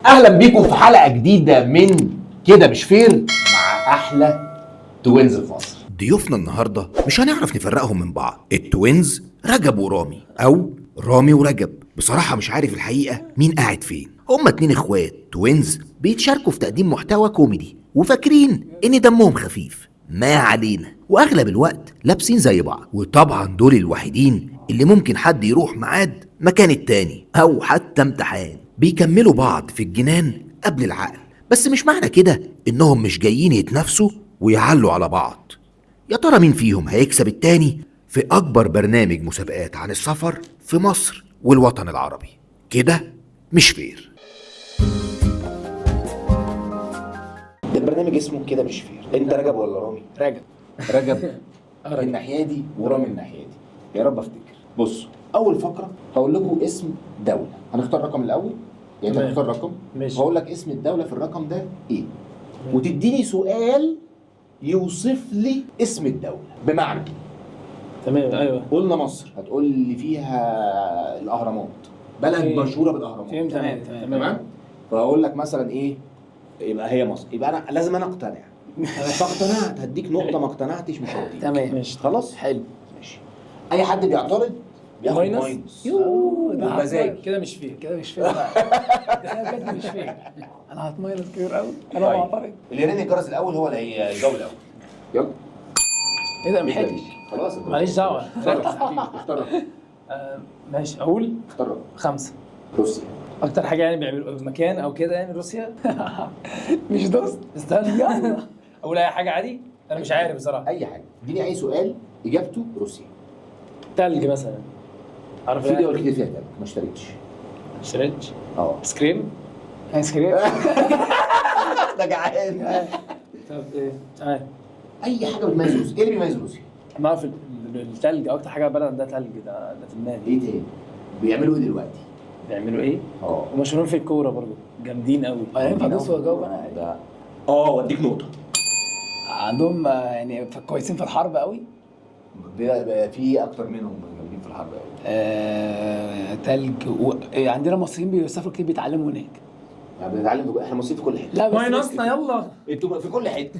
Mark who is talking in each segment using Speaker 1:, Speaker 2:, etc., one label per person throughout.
Speaker 1: اهلا بيكم في حلقه جديده من كده مش فير مع احلى توينز في مصر.
Speaker 2: ضيوفنا النهارده مش هنعرف نفرقهم من بعض، التوينز رجب ورامي او رامي ورجب. بصراحه مش عارف الحقيقه مين قاعد فين. هما 2 اخوات توينز بيتشاركوا في تقديم محتوى كوميدي وفاكرين ان دمهم خفيف، ما علينا، واغلب الوقت لابسين زي بعض. وطبعا دول الوحيدين اللي ممكن حد يروح ميعاد مكان التاني او حتى امتحان. بيكملوا بعض في الجنان قبل العقل، بس مش معنى كده انهم مش جايين يتنافسوا ويعلوا على بعض. يا ترى مين فيهم هيكسب التاني في اكبر برنامج مسابقات عن السفر في مصر والوطن العربي؟ كده مش فير.
Speaker 1: البرنامج اسمه كده مش فير. انت رجب ولا رامي؟ رجب من الناحيه دي ورامي من الناحيه دي. يا رب افتكر. بصوا، اول فقره هقول لكم اسم دوله، هنختار رقم الاول، يعني انت تختار رقم، هقول لك اسم الدوله في الرقم ده ايه، وتديني سؤال يوصف لي اسم الدوله. بمعنى
Speaker 3: تمام. ايوه
Speaker 1: قلنا مصر، هتقول لي فيها الاهرامات، بلد مشهوره بالاهرامات.
Speaker 3: فهمت.
Speaker 1: تمام. فهقول لك مثلا ايه، يبقى هي مصر، يبقى انا لازم اقتنع. فاقتنعت هديك نقطه، ما اقتنعتش مش هديك.
Speaker 3: تمام ماشي
Speaker 1: خلاص
Speaker 3: حلو.
Speaker 1: ماشي. اي حد بيعترض بياخد ماينس.
Speaker 3: بمزاج. كده مش فيه كده ده بجد مش فيه. انا هتماينس كتير قوي. انا
Speaker 1: طيب.
Speaker 3: معترض.
Speaker 1: اللي يرن الجرس الاول هو اللي هيجاوب الاول. يلا.
Speaker 3: ايه ده محتاج؟
Speaker 1: خلاص
Speaker 3: ماليش دعوه.
Speaker 1: اختار
Speaker 3: ماشي اقول 5.
Speaker 1: روسيا.
Speaker 3: اكتر حاجه يعني بيعملوا مكان او كده يعني روسيا. مش دوست استنى. اقول اي حاجه عادي. انا مش عارف بصراحه.
Speaker 1: اي حاجه، اديني اي سؤال اجابته روسيا.
Speaker 3: تلج مثلا. عارف
Speaker 1: في دول كتير فيها تلج ما اشتريتش.
Speaker 3: اشتريتش.
Speaker 1: ايس
Speaker 3: كريم.
Speaker 1: ده جعان.
Speaker 3: طب ايه؟ مش عارف.
Speaker 1: اي حاجه بتميز روسيا. ايه اللي بيميز روسيا؟
Speaker 3: ما في التلج اكتر حاجه بلد ده تلج، ده في دماغي.
Speaker 1: ايه تاني؟ بيعملوا ايه دلوقتي؟
Speaker 3: بيعملوا ايه؟
Speaker 1: اه
Speaker 3: ومشهورين في الكوره برضه، جامدين قوي.
Speaker 4: ينفع ادوس واجاوب انا عادي؟
Speaker 1: ده واديك نقطه.
Speaker 4: عندهم يعني كويسين في الحرب قوي.
Speaker 1: بيبقى في اكتر منهم جامدين في الحرب قوي.
Speaker 4: تلج عندنا مصريين بيسافروا كتير بيتعلموا هناك.
Speaker 1: يعني بنتعلم احنا مصريين في كل حته.
Speaker 4: لا
Speaker 3: ماينصنا يلا.
Speaker 1: انتوا في كل حته.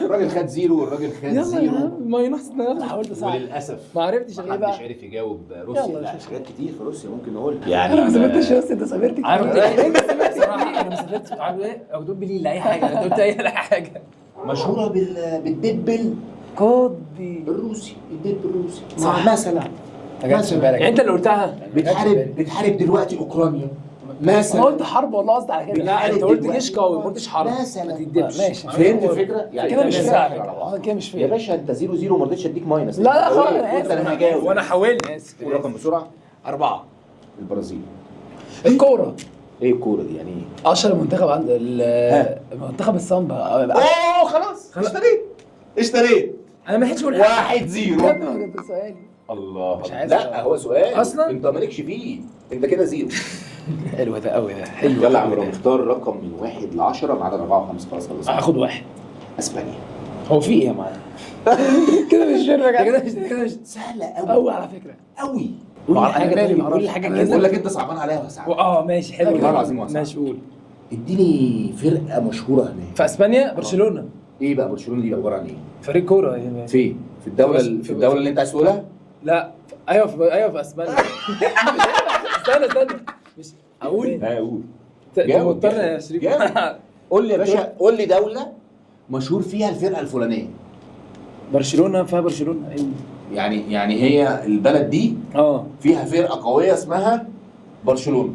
Speaker 1: الراجل خد زيرو والراجل خد
Speaker 3: يلا يا
Speaker 1: زيرو.
Speaker 3: عم ماينصنا
Speaker 4: انا
Speaker 3: يلا.
Speaker 4: حاولت اساعد.
Speaker 1: وللاسف
Speaker 3: ما عرفتش
Speaker 1: ما
Speaker 3: ايه
Speaker 1: حدش
Speaker 3: بقى.
Speaker 1: عرف يجاوب روسيا.
Speaker 3: يلا
Speaker 1: لا
Speaker 3: شوف.
Speaker 1: حاجات كتير في روسيا ممكن نقول
Speaker 4: انا ما سافرتش روسيا، انت سافرت كتير.
Speaker 3: عرفت ايه؟ انت سافرت صراحه. انا ما سافرتش. عارف ايه؟ او دول بليل اي حاجه. انت قلت اي حاجه.
Speaker 1: مشهوره بالدبل
Speaker 3: كودي.
Speaker 1: الروسي. الدب الروسي
Speaker 4: صح.
Speaker 1: مثلا
Speaker 3: يعني انت اللي قلتها.
Speaker 1: بتحارب دلوقتي اوكرانيا
Speaker 4: انا
Speaker 1: مثلا.
Speaker 4: قلت حرب والله قصدي على كده.
Speaker 3: لا انت قلت جيش قوي، ما قلتش حرب.
Speaker 1: مثلا.
Speaker 3: ما تكدبش.
Speaker 4: ماشي.
Speaker 1: فهمت الفكره؟ يعني
Speaker 4: كده مش
Speaker 3: تمام.
Speaker 4: فاهم. كده مش
Speaker 1: يا
Speaker 4: فاهم.
Speaker 1: باشا انت 0-0 وما رضيتش اديك ماينس.
Speaker 4: لا خلاص
Speaker 1: قلت
Speaker 4: انا اسف.
Speaker 1: انا هجاوب
Speaker 3: وانا حاولت.
Speaker 4: اسف.
Speaker 1: رقم بسرعه.
Speaker 4: 4.
Speaker 1: البرازيل.
Speaker 4: الكوره
Speaker 1: ايه الكوره دي يعني ايه؟
Speaker 4: اشهر منتخب عند منتخب السامبا.
Speaker 1: خلاص اشتريت.
Speaker 3: انا ما لحقتش اقول حاجه.
Speaker 1: 1-0.
Speaker 4: يا ابني ما جبت سؤالي.
Speaker 1: الله.
Speaker 4: مش عايز
Speaker 1: لا هو سؤال
Speaker 3: أصلاً؟
Speaker 1: انت مالكش فيه، انت كده 0.
Speaker 4: حلو ده قوي ده. حلو.
Speaker 1: يلا يا عم رامي اختار رقم من 1 ل10 ما عدا 4 و5. خلاص خلصنا.
Speaker 3: هاخد 1.
Speaker 1: اسبانيا.
Speaker 3: هو في ايه يا معلم؟
Speaker 4: كده مش فاهم يا
Speaker 3: كده
Speaker 4: جدع.
Speaker 3: كده مش
Speaker 1: سهله قوي
Speaker 4: قوي على فكره.
Speaker 1: قوي.
Speaker 3: قول لي
Speaker 4: أنا
Speaker 3: حاجه.
Speaker 4: مالي
Speaker 3: طيب
Speaker 4: معرفش.
Speaker 3: قول لي حاجه
Speaker 4: أنا
Speaker 3: كده.
Speaker 1: بقول لك انت صعبان عليا وهساعدك.
Speaker 3: ماشي حلو.
Speaker 1: والله العظيم واسع.
Speaker 3: ماشي قول.
Speaker 1: اديني فرقه مشهوره هناك.
Speaker 3: في اسبانيا برشلونه.
Speaker 1: ايه بقى برشلونه دي عباره عن ايه؟
Speaker 3: فريق كوره يعني.
Speaker 1: فين؟ في الدوله في الدوله اللي انت عايز تقولها؟
Speaker 3: لا ايوه في اسبانيا. استنى مش اقول.
Speaker 1: قول.
Speaker 3: جاوب مضطر يا شريف.
Speaker 1: قول لي يا باشا، قول لي دوله مشهور فيها الفرقه الفلانيه.
Speaker 3: برشلونه فيها برشلونه ايوه.
Speaker 1: يعني هي البلد دي فيها فرقه قويه اسمها برشلونه.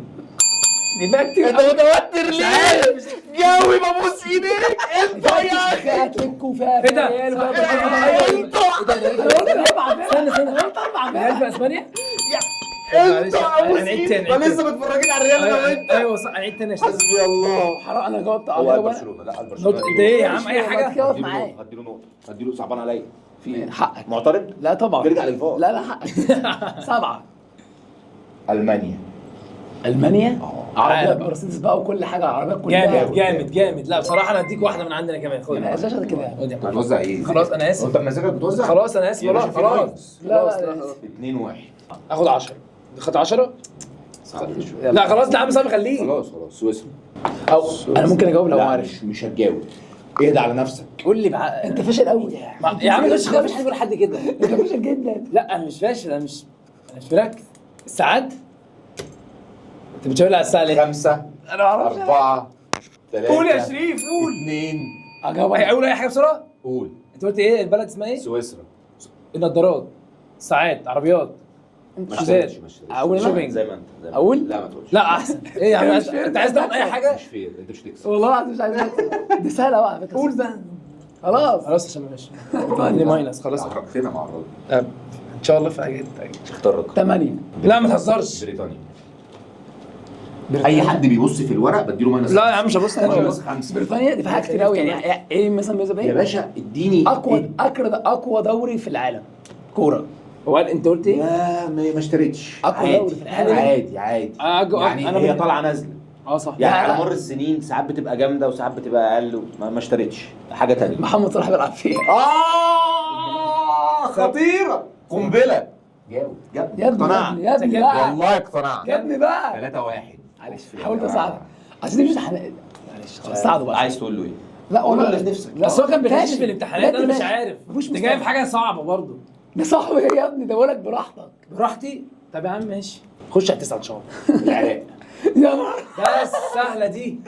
Speaker 4: دي بقى كتير.
Speaker 1: انت متوتر ليه؟ جاوب ابوس ايديك انت يا اخي.
Speaker 4: فيها اتلتيكو فيها
Speaker 3: ايه ده؟
Speaker 4: ريال وفيها
Speaker 1: انت
Speaker 3: ريال في اسبانيا؟
Speaker 1: انت ابوس
Speaker 3: هنعيد
Speaker 1: ايدك.
Speaker 3: تاني.
Speaker 1: ما لسه متفرجين على الريال انا وانت.
Speaker 3: ايوه صح. هنعيد تاني يا شريف.
Speaker 1: حسبي الله.
Speaker 4: حرام انا جاوبت
Speaker 1: هو
Speaker 4: على
Speaker 1: برشلونه. لا البرشلونه.
Speaker 3: ده ايه يا عم اي حاجه؟
Speaker 4: تقف معايا.
Speaker 1: هديله نقطه. هديله صعبان عليا. في ايه؟
Speaker 4: حقك.
Speaker 1: معترض؟
Speaker 4: لا طبعا.
Speaker 1: نرجع للفار.
Speaker 4: لا حقك. 7.
Speaker 1: المانيا.
Speaker 4: المانيا. عربيات
Speaker 3: عارف.
Speaker 4: مرسيدس بقى وكل حاجه، عربيات كلها.
Speaker 3: جامد. لا بصراحه انا هديك واحده من عندنا كمان. خد.
Speaker 4: ما يبقاش كده.
Speaker 3: خد يا عم.
Speaker 1: هتوزع ايه؟
Speaker 3: خلاص انا اسف.
Speaker 1: انت بمزاجك بتوزع؟
Speaker 3: خلاص انا اسف.
Speaker 1: يا باشا
Speaker 3: خلاص.
Speaker 1: في
Speaker 4: لا
Speaker 1: 2-1.
Speaker 3: اخد 10. خدت 10.
Speaker 1: صعب
Speaker 3: لا خلاص يا عم صعب خليه.
Speaker 1: خلاص سويسرا.
Speaker 4: او انا ممكن اجاوب لو
Speaker 1: لا،
Speaker 4: عارف.
Speaker 1: مش هتجاوب. اهدى على نفسك.
Speaker 3: قول لي
Speaker 4: انت فاشل قوي
Speaker 3: يا عم مش حد يقول حد كده.
Speaker 4: انت فاشل جدا.
Speaker 3: لا انا مش فاشل، انا مش مركز. الساعات انت بتشاور على الساعه ليه؟
Speaker 1: 5
Speaker 3: انا ما اعرفش.
Speaker 1: 4 3
Speaker 3: قول يا شريف قول.
Speaker 1: 2
Speaker 4: اجاوب
Speaker 3: اقول اي حاجه بسرعه.
Speaker 1: قول.
Speaker 3: انت قلت ايه البلد اسمها ايه؟
Speaker 1: سويسرا.
Speaker 3: النضارات، ساعات، عربيات، شوزات،
Speaker 4: اقول
Speaker 3: شوبينج.
Speaker 1: زي ما انت
Speaker 4: اقول؟
Speaker 1: لا ما تقولش.
Speaker 3: لا احسن. ايه يا عم انت عايز تاخد اي حاجه؟
Speaker 1: مش فير، انت مش هتكسب.
Speaker 4: والله العظيم مش عايز اكسب. دي سهله بقى على فكره.
Speaker 3: قول بقى.
Speaker 4: خلاص
Speaker 3: خلاص عشان ماشي. لي ماينس خلاص.
Speaker 1: حركتنا مع الراجل.
Speaker 3: ان شاء الله في حاجه.
Speaker 1: اختار رقم.
Speaker 4: 8.
Speaker 3: لا ما تهزرش.
Speaker 1: بريطانيا. اي حد بيبص في الورق بديله ماينس.
Speaker 3: لا يا عم مش هبص انا
Speaker 1: ماينس
Speaker 3: بس.
Speaker 1: 5.
Speaker 4: بريطانيا دي في حاجات كتير قوي يعني ايه مثلا بيوزا
Speaker 1: يا باشا اديني
Speaker 4: اقوى دوري في العالم كوره.
Speaker 3: هو قال انت قلت ايه؟
Speaker 1: يا ما اشتريتش.
Speaker 4: أقوى دوري في العالم.
Speaker 1: عادي يعني
Speaker 3: أنا
Speaker 1: هي
Speaker 3: من-
Speaker 1: طالعه نازله.
Speaker 3: صح.
Speaker 1: يعني
Speaker 4: لا،
Speaker 1: على
Speaker 4: لا.
Speaker 1: مر السنين ساعات بتبقى جامده وساعات بتبقى اقل ما اشتريتش حاجه تانية.
Speaker 4: محمد صلاح بيلعب فيها.
Speaker 1: خطيره قنبله. جاوب
Speaker 4: يا ابني يا ابني يا ابني بقى.
Speaker 1: والله اقتنعت.
Speaker 4: يا ابني بقى.
Speaker 1: 3-1.
Speaker 4: معلش حاولت اساعدك عشان مش معلش خلاص ساعده بقى.
Speaker 1: عايز تقول له ايه؟
Speaker 4: لا
Speaker 1: قول له
Speaker 4: والله
Speaker 1: اللي في نفسك.
Speaker 3: بس هو كان بيغش
Speaker 4: ماشي.
Speaker 3: في الامتحانات انا مش
Speaker 4: ماشي.
Speaker 3: عارف.
Speaker 4: مفيش
Speaker 3: انت
Speaker 4: مشكلة.
Speaker 3: جايب حاجه صعبه برضه.
Speaker 4: ده صاحبي يا ابني ده بقولك براحتك.
Speaker 3: براحتي. طب يا عم ماشي خش على 9 ان شاء الله.
Speaker 1: العراق.
Speaker 4: يا نهار
Speaker 3: بس سهله دي.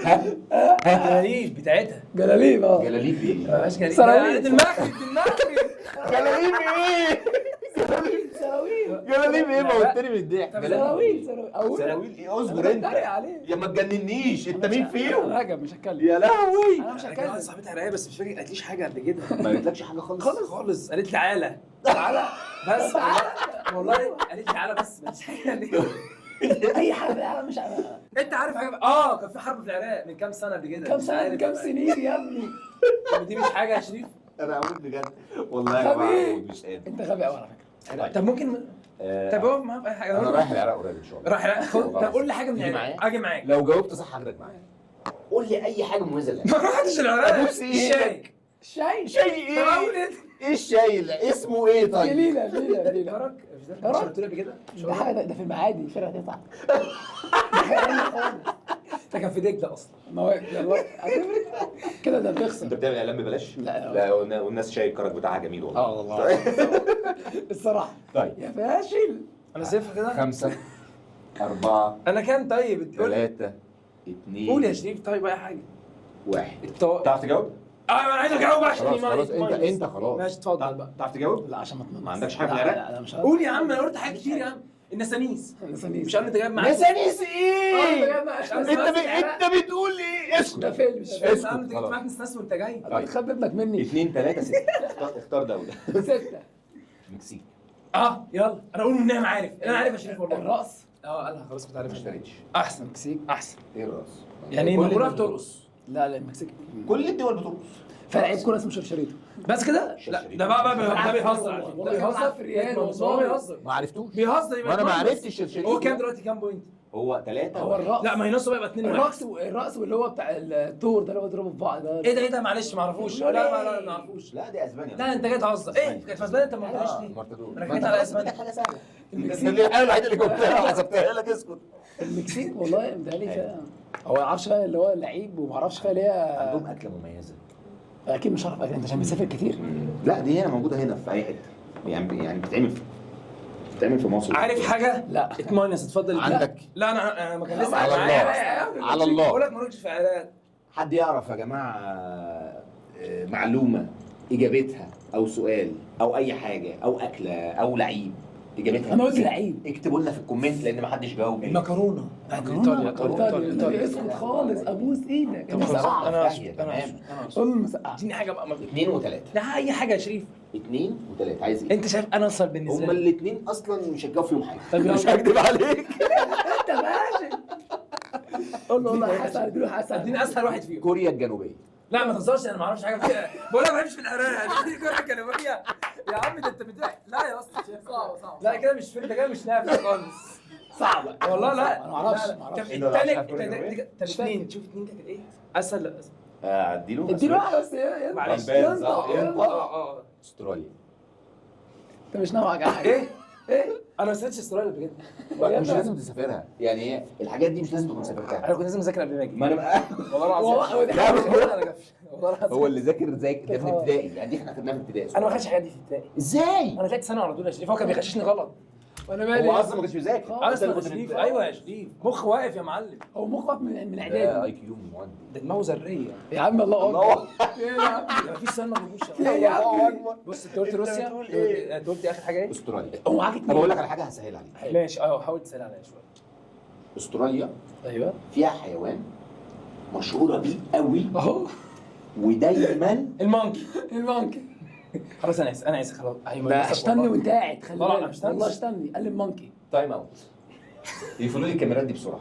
Speaker 3: جلاليب بتاعتها.
Speaker 4: جلاليب
Speaker 1: جلاليب ايه؟
Speaker 3: مش جلاليب.
Speaker 4: سراويل.
Speaker 3: دماغي
Speaker 1: جلاليب ايه؟
Speaker 4: سراويل
Speaker 1: جلاليب ايه؟ موتني من الضحك.
Speaker 4: سراويل
Speaker 1: سراويل ايه؟ اصبر انت.
Speaker 4: بتريق عليه.
Speaker 1: يا ما تجننيش انت مين فيهم؟
Speaker 4: انا راجع مش هتكلم.
Speaker 1: يا لهوي.
Speaker 4: انا مش
Speaker 3: انا
Speaker 4: هتكلم.
Speaker 3: كانت صاحبتي عراقيه بس مش فاكر قالتليش حاجه قبل كده.
Speaker 1: ما قالتلكش حاجه خالص.
Speaker 3: خالص قالت لي تعالى بس والله قالت لي تعالى بس مش حاجه.
Speaker 4: اي حاجه انا مش عارف.
Speaker 3: انت عارف حاجه كان في حرب في العراق من كام سنه قبل كده.
Speaker 4: كام
Speaker 3: مش
Speaker 4: سنه
Speaker 3: عارف.
Speaker 4: كام سنين يا ابني.
Speaker 3: دي مش حاجه يا شريف.
Speaker 1: انا هموت بجد والله يا جماعه
Speaker 4: غبي.
Speaker 1: مش قادر.
Speaker 4: انت غبي قوي على فكره.
Speaker 3: طب ممكن طب هو معاه في اي حاجه.
Speaker 1: انا رايح العراق قريب ان شاء الله.
Speaker 3: راح العراق. طب قول لي حاجه من
Speaker 1: تيجي
Speaker 3: العراق
Speaker 1: معايا؟
Speaker 3: اجي معاك.
Speaker 1: لو جاوبت صح هاخدك معايا. قول لي اي حاجه مميزه لك.
Speaker 3: ما رحتش العراق.
Speaker 1: أبوس إيدك.
Speaker 3: الشاي.
Speaker 4: شاي
Speaker 3: طب اقول ايه؟
Speaker 1: ايه الشاي اللي اسمه ايه طيب؟
Speaker 4: ليلى
Speaker 3: جارك
Speaker 4: جارك.
Speaker 3: شربت لي قبل كده.
Speaker 4: ده حاجه ده في المعادي شارع 9.
Speaker 3: ده كان في دجله اصلا.
Speaker 4: ما هو يلا كده ده بيخسر.
Speaker 1: انت بتعمل اعلان ببلاش؟
Speaker 4: لا.
Speaker 1: والناس شاي الكرك بتاعها جميل والله.
Speaker 4: والله الصراحه.
Speaker 1: طيب
Speaker 4: يا فاشل.
Speaker 3: انا صفر كده.
Speaker 1: 5 4
Speaker 3: انا كام طيب؟ قول
Speaker 1: 3 2
Speaker 3: قول يا شريف طيب اي حاجه.
Speaker 1: 1.
Speaker 3: الطاقه.
Speaker 1: تعرف تجاوب؟
Speaker 3: انا عايز اجاوب عشان
Speaker 1: خلاص انت خلاص.
Speaker 3: ماشي اتفضل بقى.
Speaker 1: تعرف تجاوب؟
Speaker 4: لا عشان
Speaker 1: ما عندكش حاجة في العراق؟
Speaker 4: لا انا مش عارف.
Speaker 3: قول يا عم انا قلت حاجات كتير يا عم. النسانيس. مش عارف انت جايب معاك.
Speaker 1: نسانيس ايه؟
Speaker 3: انت
Speaker 1: بتقول ايه؟ اسكت.
Speaker 4: ده فيلم مش
Speaker 3: اسكت
Speaker 4: فيلم.
Speaker 3: انت جبت معاك نسناس وانت جاي.
Speaker 4: بتخبي ابنك مني.
Speaker 1: 2 3 6 اختار دوله.
Speaker 4: 6.
Speaker 1: مكسيك.
Speaker 3: يلا انا اقول منها عارف. انا عارف يا شريف والله.
Speaker 4: الراس.
Speaker 3: قالها خلاص كنت
Speaker 1: ما
Speaker 3: عارف.
Speaker 1: اشتريتش.
Speaker 3: احسن
Speaker 4: المكسيك.
Speaker 3: احسن.
Speaker 1: ايه الراس؟
Speaker 3: يعني
Speaker 1: كل
Speaker 3: مقبوله
Speaker 1: الدول
Speaker 3: بترقص.
Speaker 4: لا المكسيك.
Speaker 1: كل الدول بترقص.
Speaker 4: فلعيب كوره اسمه شرشريتو.
Speaker 3: بس كده؟ لا ده بقى ده بيهزر على فكرة.
Speaker 4: والله بيهزر في الريال
Speaker 3: والله بيهزر.
Speaker 1: ما عرفتوش.
Speaker 3: بيهزر يبقى
Speaker 1: وانا ما
Speaker 3: اتنين بس.
Speaker 1: عرفتش شرشريتو.
Speaker 3: هو كام دلوقتي كام بوينت؟
Speaker 1: هو 3.
Speaker 4: هو الراس.
Speaker 3: لا ما هي نصه بقى 2
Speaker 4: الراس واللي هو بتاع الدور ده اللي هو بيضربوا في بعض ده.
Speaker 3: ايه ده معلش ما اعرفوش. لا ما اعرفوش.
Speaker 1: لا دي اسبانيا.
Speaker 3: لا انت جاي تهزر. ايه كانت في اسبانيا انت ما قلتهاش ليه؟
Speaker 1: مارتادور.
Speaker 3: انا جيت على اسبانيا.
Speaker 1: حاجه سهله. انت اللي الحاجه الوحيده اللي جبتها وحسبتها لك اسكت.
Speaker 4: المكسيك والله متهيألي فيها. هو ما اعرفش فيها اللي هو اللعيب وما اعرفش فيها اللي هي.
Speaker 1: عندهم اكله مميزه.
Speaker 4: اكيد مش عارف اكل انت عشان بتسافر كتير.
Speaker 1: لا دي هنا موجوده هنا في اي حته. يعني بتتعمل في مصر.
Speaker 3: عارف حاجه؟
Speaker 4: لا.
Speaker 3: اتماينس اتفضل.
Speaker 1: عندك.
Speaker 3: لا انا ما كان لسه
Speaker 1: على
Speaker 3: معايا.
Speaker 1: الله. على الله.
Speaker 3: بقول لك ما رحتش في عراق.
Speaker 1: حد يعرف يا جماعه معلومه اجابتها او سؤال او اي حاجه او اكله او لعيب اجابتها
Speaker 4: انا قلت لعيب.
Speaker 1: اكتبوا لنا في الكومنت لان ما حدش جاوب.
Speaker 3: المكرونه.
Speaker 4: ايطاليا اسكت خالص ابوس ايدك.
Speaker 3: انا
Speaker 4: قول المسقعه.
Speaker 3: اديني حاجه بقى
Speaker 1: 2 و3.
Speaker 3: لا اي حاجه يا شريف.
Speaker 1: 2 و3 عايز ايه؟
Speaker 3: انت شايف انا اصل بالنسبه
Speaker 1: هما
Speaker 3: لي.
Speaker 1: الاثنين اصلا مش هتجاوب فيهم حاجه.
Speaker 3: طب يلا.
Speaker 1: مش هكدب عليك.
Speaker 4: انت ماشي. قول له والله حسن اديله حسن.
Speaker 3: اديني اسهل واحد فيهم.
Speaker 1: كوريا الجنوبيه.
Speaker 3: لا ما تهزرش انا ما اعرفش حاجه فيها. بقول لك ما بحبش في العراق. دي كوريا الجنوبيه. يا عم ده انت بتضحك. لا يا اسطى صعب. لا كده مش فيلم ده كده مش نافع خالص.
Speaker 4: صعبه
Speaker 3: والله لا.
Speaker 4: انا ما اعرفش
Speaker 3: لا،
Speaker 4: ما اعرفش.
Speaker 3: التاني طب اثنين شوف اثنين كانت ايه؟ اسهل لا اسهل.
Speaker 1: اديله.
Speaker 4: اديله واحده بس
Speaker 3: معلش.
Speaker 1: غلبان، صح؟
Speaker 3: اه
Speaker 1: استراليا.
Speaker 4: انت مش ناوي على حاجه.
Speaker 3: ايه؟ انا ما سافرتش استراليا قبل كده.
Speaker 1: مش لازم تسافرها يعني، هي الحاجات دي مش لازم تكون سافرتها.
Speaker 3: انا كنت لازم اذاكر قبل ما اجي.
Speaker 1: ما انا
Speaker 3: والله العظيم.
Speaker 1: لا، بس
Speaker 3: والله انا جافش. والله العظيم.
Speaker 1: هو اللي ذاكر زي ده في الابتدائي يعني، دي احنا خدناها في الابتدائي.
Speaker 3: انا ما خدتش الحاجات دي في ابتدائي.
Speaker 1: ازاي؟
Speaker 3: انا ثالث سنه على طول يا شريف، هو كان بيغششني غلط.
Speaker 4: وانا مالي
Speaker 1: هو اصلا ما كانش بيذاكر
Speaker 3: اصلا يا شريف، ايوه يا شريف، مخ واقف يا معلم.
Speaker 4: هو مخك من
Speaker 1: ده
Speaker 4: اعدادي.
Speaker 1: اي كيو مودي.
Speaker 3: ده دماغه ذريه.
Speaker 4: يا عم الله اكبر. ايه يا عم؟
Speaker 3: ما فيش سؤال ما جابوش.
Speaker 1: الله اكبر.
Speaker 3: بص انت قلت روسيا، انت قلت اخر حاجه ايه؟
Speaker 1: استراليا.
Speaker 4: هو معاك
Speaker 1: طب
Speaker 4: اتنين.
Speaker 1: اقول لك على حاجه هسهل عليك.
Speaker 3: ماشي ايوه، حاول تسال عليا شويه.
Speaker 1: استراليا
Speaker 3: ايوه
Speaker 1: فيها حيوان مشهوره بيه قوي
Speaker 4: اهو
Speaker 1: ودايما
Speaker 3: المونكي.
Speaker 4: المونكي.
Speaker 3: خلاص انا اسف خلاص. ايوه
Speaker 4: لا استني وانت قاعد، خلي
Speaker 3: لا، لا،
Speaker 4: بالك
Speaker 3: مش استني.
Speaker 4: والله استني. قال المونكي.
Speaker 1: تايم اوت. يقفلوا لي الكاميرات دي بسرعه.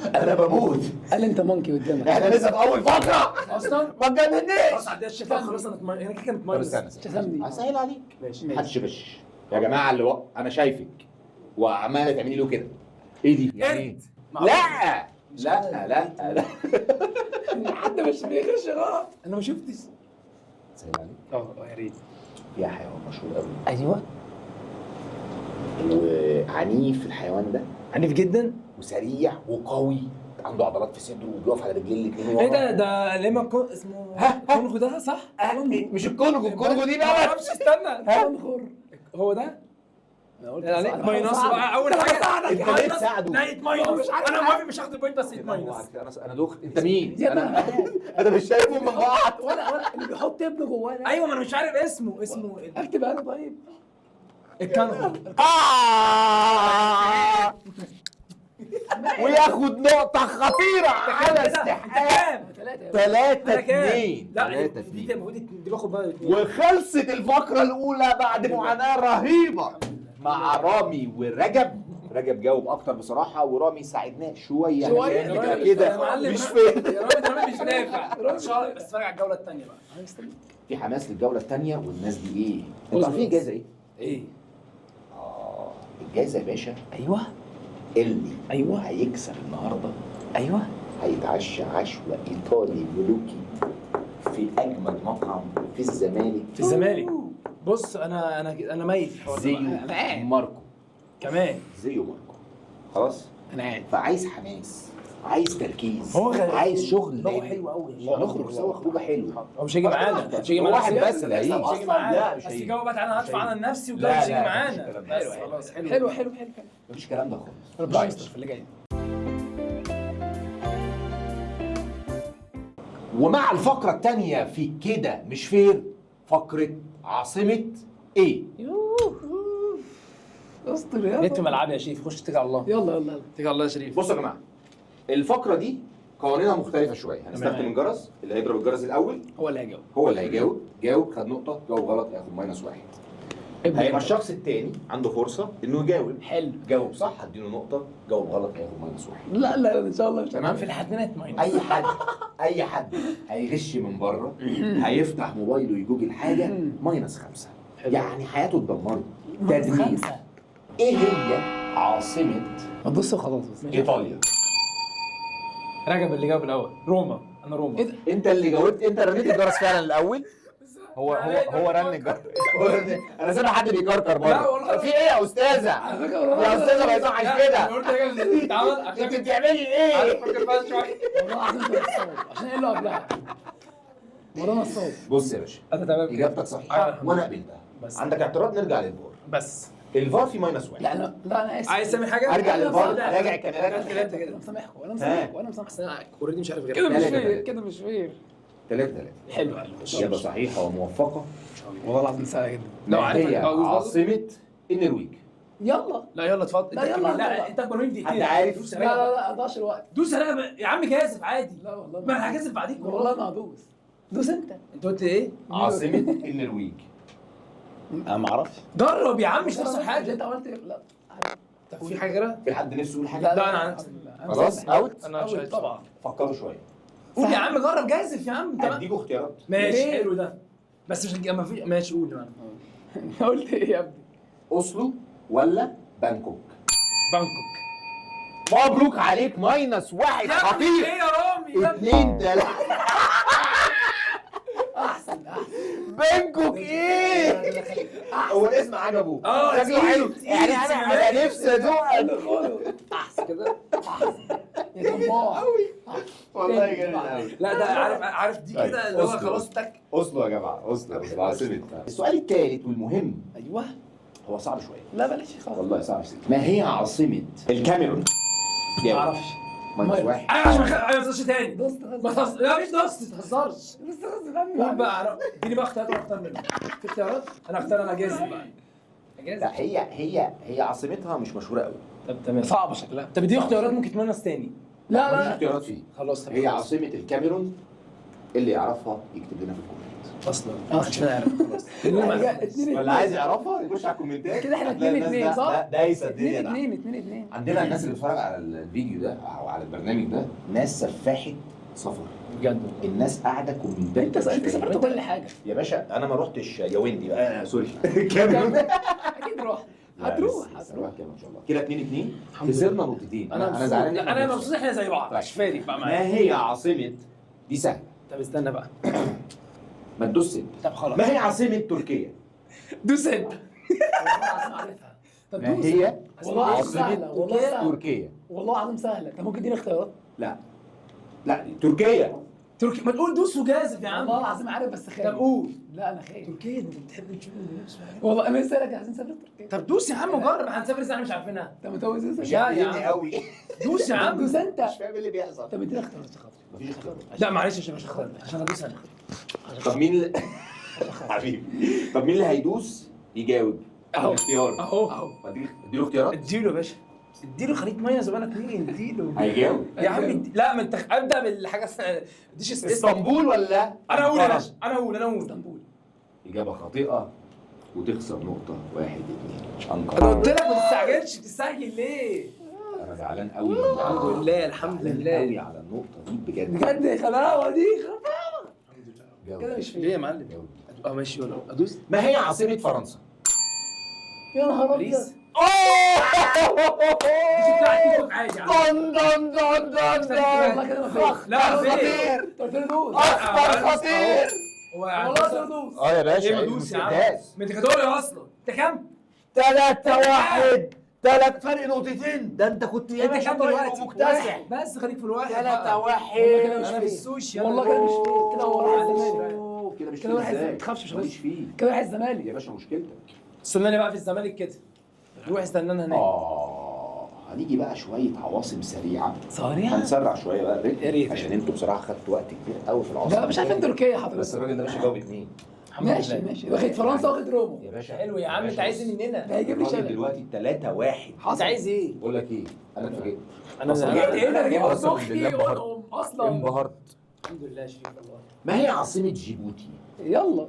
Speaker 1: انا بموت.
Speaker 4: قال انت مونكي قدامك
Speaker 1: احنا لسه في اول فقره
Speaker 3: اصلا.
Speaker 1: ما تجننيش.
Speaker 3: خلاص عديت الشفاء، خلاص انا هنا كده كانت
Speaker 1: طب
Speaker 3: ماينس.
Speaker 1: استنى
Speaker 4: شتمني.
Speaker 1: هسهل عليك.
Speaker 3: ماشي
Speaker 1: محدش يغش يا جماعه، اللي انا شايفك وعماله تعملي له كده. ايه دي؟ يعني ايه؟ لا لا لا لا.
Speaker 4: حد مش بيغش غلط.
Speaker 3: انا ما شفتش.
Speaker 1: سهل عليك.
Speaker 3: يا ريت.
Speaker 1: فيها حيوان مشهور قوي
Speaker 3: ايوه
Speaker 1: وعنيف الحيوان ده،
Speaker 3: عنيف جدا.
Speaker 1: وسريع وقوي، عنده عضلات في صدره وبيقف على رجلين الاثنين.
Speaker 3: ايه ده لما اسمه كونغو ده صح؟
Speaker 1: مش الكونغو، الكونغو دي
Speaker 3: ما
Speaker 1: بقى.
Speaker 3: اعرفش، استنى.
Speaker 4: انخر.
Speaker 3: هو ده؟
Speaker 4: انا قلت
Speaker 3: يعني
Speaker 4: صح.
Speaker 3: ماينس بقى اول حاجه.
Speaker 1: انت ليه تساعده؟
Speaker 3: نهايه ماينس. انا موافق مش هاخد البوينت بس ماينس.
Speaker 1: انا دخت. انت مين؟
Speaker 4: يا
Speaker 1: انا انا مش شايفهم من بعض.
Speaker 4: ولا اللي بيحط ابنه جواه ده.
Speaker 3: ايوه ما انا مش عارف اسمه
Speaker 4: اكتبها له طيب.
Speaker 3: الكانغو.
Speaker 1: وياخد نقطة خطيرة على استحقاق.
Speaker 4: ثلاثة.
Speaker 1: 3-2.
Speaker 3: لا دي المفروض دي باخد بقى
Speaker 1: وخلصت الفقرة الأولى بعد معاناة رهيبة مع رامي ورجب. رجب جاوب أكتر بصراحة، ورامي ساعدناه شوية.
Speaker 4: شوية.
Speaker 1: يعني كده
Speaker 3: يا
Speaker 1: كده
Speaker 3: معلم
Speaker 1: مش فاهم.
Speaker 3: يا راجل ده مش نافع. بس اتفرج على الجوله الثانيه بقى.
Speaker 1: في حماس للجولة الثانية، والناس دي إيه؟ أنتوا عارفين الجايزة إيه؟
Speaker 3: ايه؟
Speaker 1: الجايزة يا باشا
Speaker 3: ايوه
Speaker 1: اللي
Speaker 3: ايوه
Speaker 1: هيكسب النهارده
Speaker 3: ايوه
Speaker 1: هيتعشى عشوة إيطالي ملوكي في أجمد مطعم في الزمالك.
Speaker 3: في الزمالك. بص انا ميت في الحوار ده
Speaker 1: زيو
Speaker 3: بقى.
Speaker 4: أنا قاعد.
Speaker 1: ماركو.
Speaker 3: كمان
Speaker 1: زيو ماركو. خلاص.
Speaker 4: انا قاعد.
Speaker 1: فعايز حماس، عايز تركيز،
Speaker 3: هو
Speaker 1: عايز شغل.
Speaker 3: دماغه حلو قوي.
Speaker 1: نخرج سوا خروجه حلوه.
Speaker 3: هو مش هيجي معانا، مش هيجي
Speaker 1: هو
Speaker 3: معانا.
Speaker 1: واحد بس اللي هيجي.
Speaker 3: مش هيجي معانا.
Speaker 1: لا مش
Speaker 3: بس
Speaker 1: هيجي.
Speaker 3: الجو بقى تعالى
Speaker 1: مش
Speaker 3: هدفع
Speaker 1: هيجي.
Speaker 3: انا نفسي وده
Speaker 1: لا،
Speaker 3: مش هيجي
Speaker 1: لا،
Speaker 3: معانا.
Speaker 1: مفيش الكلام ده.
Speaker 3: بس خلاص
Speaker 4: حلو.
Speaker 1: مفيش الكلام ده خالص.
Speaker 4: ربنا يستر في اللي جاي.
Speaker 1: ومع الفقرة الثانية في كده مش فير، فقرة عاصمة ايه؟
Speaker 4: استر
Speaker 3: جيت في
Speaker 4: يلا.
Speaker 3: ملعبي يا شريف، خش اتكل على الله.
Speaker 4: يلا
Speaker 3: اتكل على الله يا شريف.
Speaker 1: بصوا يا جماعة، الفقرة دي قوانينها مختلفة شوية. هنستخدم
Speaker 3: تمام.
Speaker 1: الجرس، اللي هيضرب الجرس الأول
Speaker 4: هو اللي هيجاوب.
Speaker 1: هو اللي هيجاوب. جاوب خد نقطة، جاوب غلط ياخد -1. هيبقى الشخص التاني عنده فرصة إنه يجاوب.
Speaker 4: حلو.
Speaker 1: جاوب صح هديله نقطة، جاوب غلط هياخد -1.
Speaker 4: لا ان شاء الله مش
Speaker 3: تمام في الحدينات ماينس.
Speaker 1: أي حد هيغش من بره هيفتح موبايله يجوجل حاجة -5. يعني حياته اتدمرت. تدمير. إيه هي عاصمة
Speaker 4: بص وخلاص بس.
Speaker 1: إيطاليا؟
Speaker 3: رجب اللي جاوب الاول. روما. انا روما.
Speaker 4: إيه ده؟
Speaker 1: أنت اللي جاوبت، أنت رنيت الجرس فعلا الأول. هو رن الجرس. انا سامع حد بيكركر بره.
Speaker 3: لا والله.
Speaker 1: في ايه يا استاذه؟ يا استاذه ما يصحش كده.
Speaker 3: قلت رجب اللي اتعمل
Speaker 1: انت
Speaker 3: عشان
Speaker 1: بتعملي ايه؟
Speaker 3: فكر فيها شويه.
Speaker 4: والله العظيم ده نصاب عشان ايه اللي قبلها. والله نصاب.
Speaker 1: بص يا باشا،
Speaker 3: انا تمام.
Speaker 1: اجابتك صحيحه وانا قبلتها.
Speaker 3: بس.
Speaker 1: عندك اعتراض؟ نرجع للفار.
Speaker 3: بس
Speaker 1: الفار في -1.
Speaker 4: لا انا اسف.
Speaker 3: عايز تعمل حاجه؟
Speaker 1: ارجع للفار،
Speaker 3: لا.
Speaker 1: راجع الكاميرات.
Speaker 4: انا مسامحكم انا مسامح.
Speaker 3: بس انا اوريدي مش عارف غير
Speaker 4: كده مش
Speaker 1: ثلاثة.
Speaker 4: فير كده مش فير.
Speaker 1: 3-3.
Speaker 4: حلو.
Speaker 1: اجابه صحيحه وموفقه.
Speaker 4: والله العظيم سهله جدا.
Speaker 3: لو عارف
Speaker 1: هي
Speaker 3: الفوز برضه.
Speaker 1: عاصمه النرويج.
Speaker 4: يلا.
Speaker 3: لا يلا اتفضل.
Speaker 4: لا، يلا.
Speaker 3: لا انت اكبر مني دقيقتين.
Speaker 1: حد عارف؟
Speaker 3: دوس
Speaker 4: لا
Speaker 3: رجب.
Speaker 4: لا لا 11 وقت.
Speaker 3: دوس رجب يا عم، جازف عادي.
Speaker 4: لا والله
Speaker 3: ما انا هجازف بعديك
Speaker 4: والله ما هدوس. دوس انت.
Speaker 3: انت قلت ايه؟
Speaker 1: عاصمه النرويج.
Speaker 4: انا ما اعرفش.
Speaker 3: جرب يا عم، مش تخسر حاجه.
Speaker 4: انت عملت ايه؟ لا.
Speaker 3: طب في حاجه غيرها؟
Speaker 1: في حد نفسه يقول حاجه؟
Speaker 3: لا، أنا عن-
Speaker 1: خلاص اوت.
Speaker 3: انا مش عايز.
Speaker 4: طبعا.
Speaker 1: فكروا شويه.
Speaker 3: قول يا عم، جرب جازف يا عم. تمام
Speaker 1: اديكوا اختيارات.
Speaker 3: ماشي
Speaker 4: ليه؟
Speaker 3: حلو ده. بس مش ما في ماشي قول يا معلم.
Speaker 4: قلت ايه يا ابني؟
Speaker 1: اوسلو ولا بانكوك؟
Speaker 3: بانكوك.
Speaker 1: مبروك عليك -1 خطير.
Speaker 3: ايه يا رامي يا ابني؟
Speaker 1: 2-3.
Speaker 4: احسن.
Speaker 1: بانكوك ايه؟ هو الاسم عجبه
Speaker 3: اه
Speaker 1: شكله حلو يعني انا نفسي ادوق
Speaker 4: كده يا طماع
Speaker 1: والله جامد قوي.
Speaker 3: لا ده عارف دي
Speaker 1: طيب،
Speaker 3: كده اللي هو
Speaker 1: أسلو.
Speaker 3: خلاص تك.
Speaker 1: اصله يا جماعه اصله عاصمه. السؤال الثالث والمهم
Speaker 4: ايوه
Speaker 1: هو صعب شويه
Speaker 4: لا بلاش خالص
Speaker 1: والله صعب شويه. ما هي عاصمه الكاميرون؟
Speaker 4: ما
Speaker 1: جاوب.
Speaker 4: اعرفش
Speaker 1: ماينس واحد.
Speaker 3: ايوه عشان ما تخش تاني.
Speaker 4: دوست
Speaker 3: ما تهزرش، لا مش دوست، ما تهزرش. قول
Speaker 4: غصب
Speaker 3: بقى، اديني بقى اختيارات واختار منهم. في اختيارات؟ انا اختار، انا جاهز بقى. جاهز؟
Speaker 1: لا هي عاصمتها مش مشهوره قوي.
Speaker 3: طب تمام.
Speaker 4: صعبه شكلها
Speaker 3: طب اديني اختيارات ممكن تتمنص تاني.
Speaker 4: لا
Speaker 1: مفيش
Speaker 4: لا
Speaker 1: اختيارات فيه.
Speaker 3: خلاص تمام.
Speaker 1: هي عاصمه الكاميرون، اللي يعرفها يكتب لنا في الكومنت.
Speaker 3: اصلا
Speaker 4: مش هنعرف خلاص
Speaker 1: واللي عايز يعرفها يخش على الكومنتات.
Speaker 4: كده احنا
Speaker 1: هتلاقي الناس
Speaker 4: 2-2 صح؟
Speaker 1: ده يصدقني ده.
Speaker 4: 2-2
Speaker 1: عندنا الناس اللي بتتفرج على الفيديو ده او على البرنامج ده ناس سفاحه سفر.
Speaker 3: بجد
Speaker 1: الناس قاعده كومنتات.
Speaker 4: انت سمعت كل حاجه
Speaker 1: يا باشا انا ما رحتش ياوندي بقى سوري الكاميرون.
Speaker 4: اكيد رحت هتروح
Speaker 1: هتروح كده ان شاء الله. كده 2-2 خسرنا نقطتين.
Speaker 3: انا
Speaker 1: زعلان.
Speaker 3: انا مبسوط احنا زي بعض. مش فارق بقى معايا.
Speaker 1: ما هي عاصمه دي سهله
Speaker 3: طب استنى بقى.
Speaker 1: ما تدوس انت.
Speaker 4: طب خلاص
Speaker 1: ما هي عاصمه تركيا؟
Speaker 3: دوس انت.
Speaker 4: عارفها طب
Speaker 1: ما
Speaker 4: دوس.
Speaker 1: هي
Speaker 4: والله سهله والله سهله
Speaker 1: تركيا؟
Speaker 4: والله العظيم سهله انت ممكن تديني اختيارات
Speaker 1: لا تركيا.
Speaker 3: تركيا ما تقول دوس وجازف يا عم.
Speaker 4: والله العظيم عارف بس خايف
Speaker 3: طب قول.
Speaker 4: لا انا خايف
Speaker 3: تركيا انت بتحب تشوف الناس.
Speaker 4: والله انا لسه عايزين نسافر تركيا
Speaker 3: طب دوس يا عم جرب، هنسافر ازاي احنا مش عارفينها.
Speaker 4: انت متجوز
Speaker 1: مش
Speaker 3: لا يا
Speaker 1: عاجبني
Speaker 3: عم.
Speaker 1: قوي.
Speaker 3: دوس يا عم.
Speaker 4: دوس انت
Speaker 1: مش فاهم ايه اللي بيحصل.
Speaker 4: طب اديني اختيارات يا خاطر
Speaker 1: مفيش اختيارات.
Speaker 3: لا معلش عشان عشان ادوس انا.
Speaker 1: طب مين اللي حبيبي طب مين اللي هيدوس يجاوب؟
Speaker 3: اهو.
Speaker 1: اختيار
Speaker 3: اهو
Speaker 1: اديله اختيارات.
Speaker 3: اديله يا باشا، اديله خليط ميه زي ما انا اتنين، اديله.
Speaker 1: هيجاوب.
Speaker 3: يا عم لا ما انت ابدا بالحاجه اديش
Speaker 1: اسطنبول ولا
Speaker 3: انا اقول يا
Speaker 1: أنقرة؟
Speaker 3: باشا، انا اقول
Speaker 4: اسطنبول
Speaker 1: اجابه خاطئه وتخسر نقطه 1-2.
Speaker 3: انا
Speaker 1: انقره.
Speaker 3: قلت لك ما تستعجلش، تستعجل ليه؟
Speaker 1: انا زعلان قوي.
Speaker 3: الحمد لله الحمد
Speaker 1: زعلان
Speaker 3: لله.
Speaker 1: قوي على النقطه دي بجد.
Speaker 4: بجد خلاوه دي
Speaker 1: جاوب.
Speaker 4: كده مش
Speaker 3: ليه يا معلم؟
Speaker 1: جاوب.
Speaker 3: اه ماشي ولا ادوس؟
Speaker 1: ما هي عاصمه فرنسا؟
Speaker 4: يا نهار ابيض
Speaker 3: باريس. دي بتاعتي فوق عادي يا عم.
Speaker 1: دون
Speaker 4: والله كده ما فيش
Speaker 3: لا فين؟
Speaker 4: انت قلت لي دوس
Speaker 1: اخطر خطير.
Speaker 3: هو يا
Speaker 4: والله
Speaker 3: عم
Speaker 4: كده دوس
Speaker 1: يا
Speaker 3: ليه ما ادوس يا عم؟ ما انت كاتوري اصلا. انت كام؟
Speaker 1: 3 فرق نقطتين. ده انت كنت يا
Speaker 3: انت
Speaker 1: باشا
Speaker 3: كام
Speaker 1: طيب
Speaker 3: دلوقتي؟
Speaker 1: ومكتسح.
Speaker 3: بس خليك في الواحد.
Speaker 1: 3-1.
Speaker 4: والله كده مش
Speaker 3: انا
Speaker 4: فيه.
Speaker 3: في السوشي.
Speaker 4: والله كده مش فيه. كده هو راح الزمالك
Speaker 1: كده مش
Speaker 4: كده راح
Speaker 1: ازاي؟
Speaker 4: الزمالك. ما تخافش مش
Speaker 1: ماليش فيه
Speaker 4: كده راح
Speaker 1: يا
Speaker 4: الزمالك
Speaker 1: باشا مشكلتك.
Speaker 3: استناني بقى في الزمالك كده. روح استنانا هناك.
Speaker 1: هنيجي بقى شويه عواصم سريعه.
Speaker 4: صريعه
Speaker 1: هنسرع شويه بقى الريتم
Speaker 3: يا ريت.
Speaker 1: عشان انتوا بصراحه خدتوا وقت كبير قوي في العواصم.
Speaker 4: لا مش عارفين تركيا
Speaker 1: بس
Speaker 4: حضرتك
Speaker 1: الراجل ده مش جاوب 2
Speaker 4: ماشي ماشي واخد فرنسا واخد روما
Speaker 1: يا باشا.
Speaker 3: حلو يا عم، انت عايز ايه مننا؟
Speaker 4: ده هيجيب لي
Speaker 1: الراجل
Speaker 4: شلل
Speaker 1: دلوقتي 3-1.
Speaker 3: انت عايز ايه؟
Speaker 1: بقول لك ايه انا اتفاجئت.
Speaker 3: انا
Speaker 1: أصلاً
Speaker 3: جبت
Speaker 1: يعني.
Speaker 3: ايه؟ انا جبت
Speaker 1: قسماً
Speaker 3: اختي
Speaker 1: بالله انبهرت.
Speaker 3: وأم اصلا.
Speaker 1: انبهرت.
Speaker 3: الحمد لله يا شريف والله.
Speaker 1: ما هي عاصمه جيبوتي؟
Speaker 4: يلا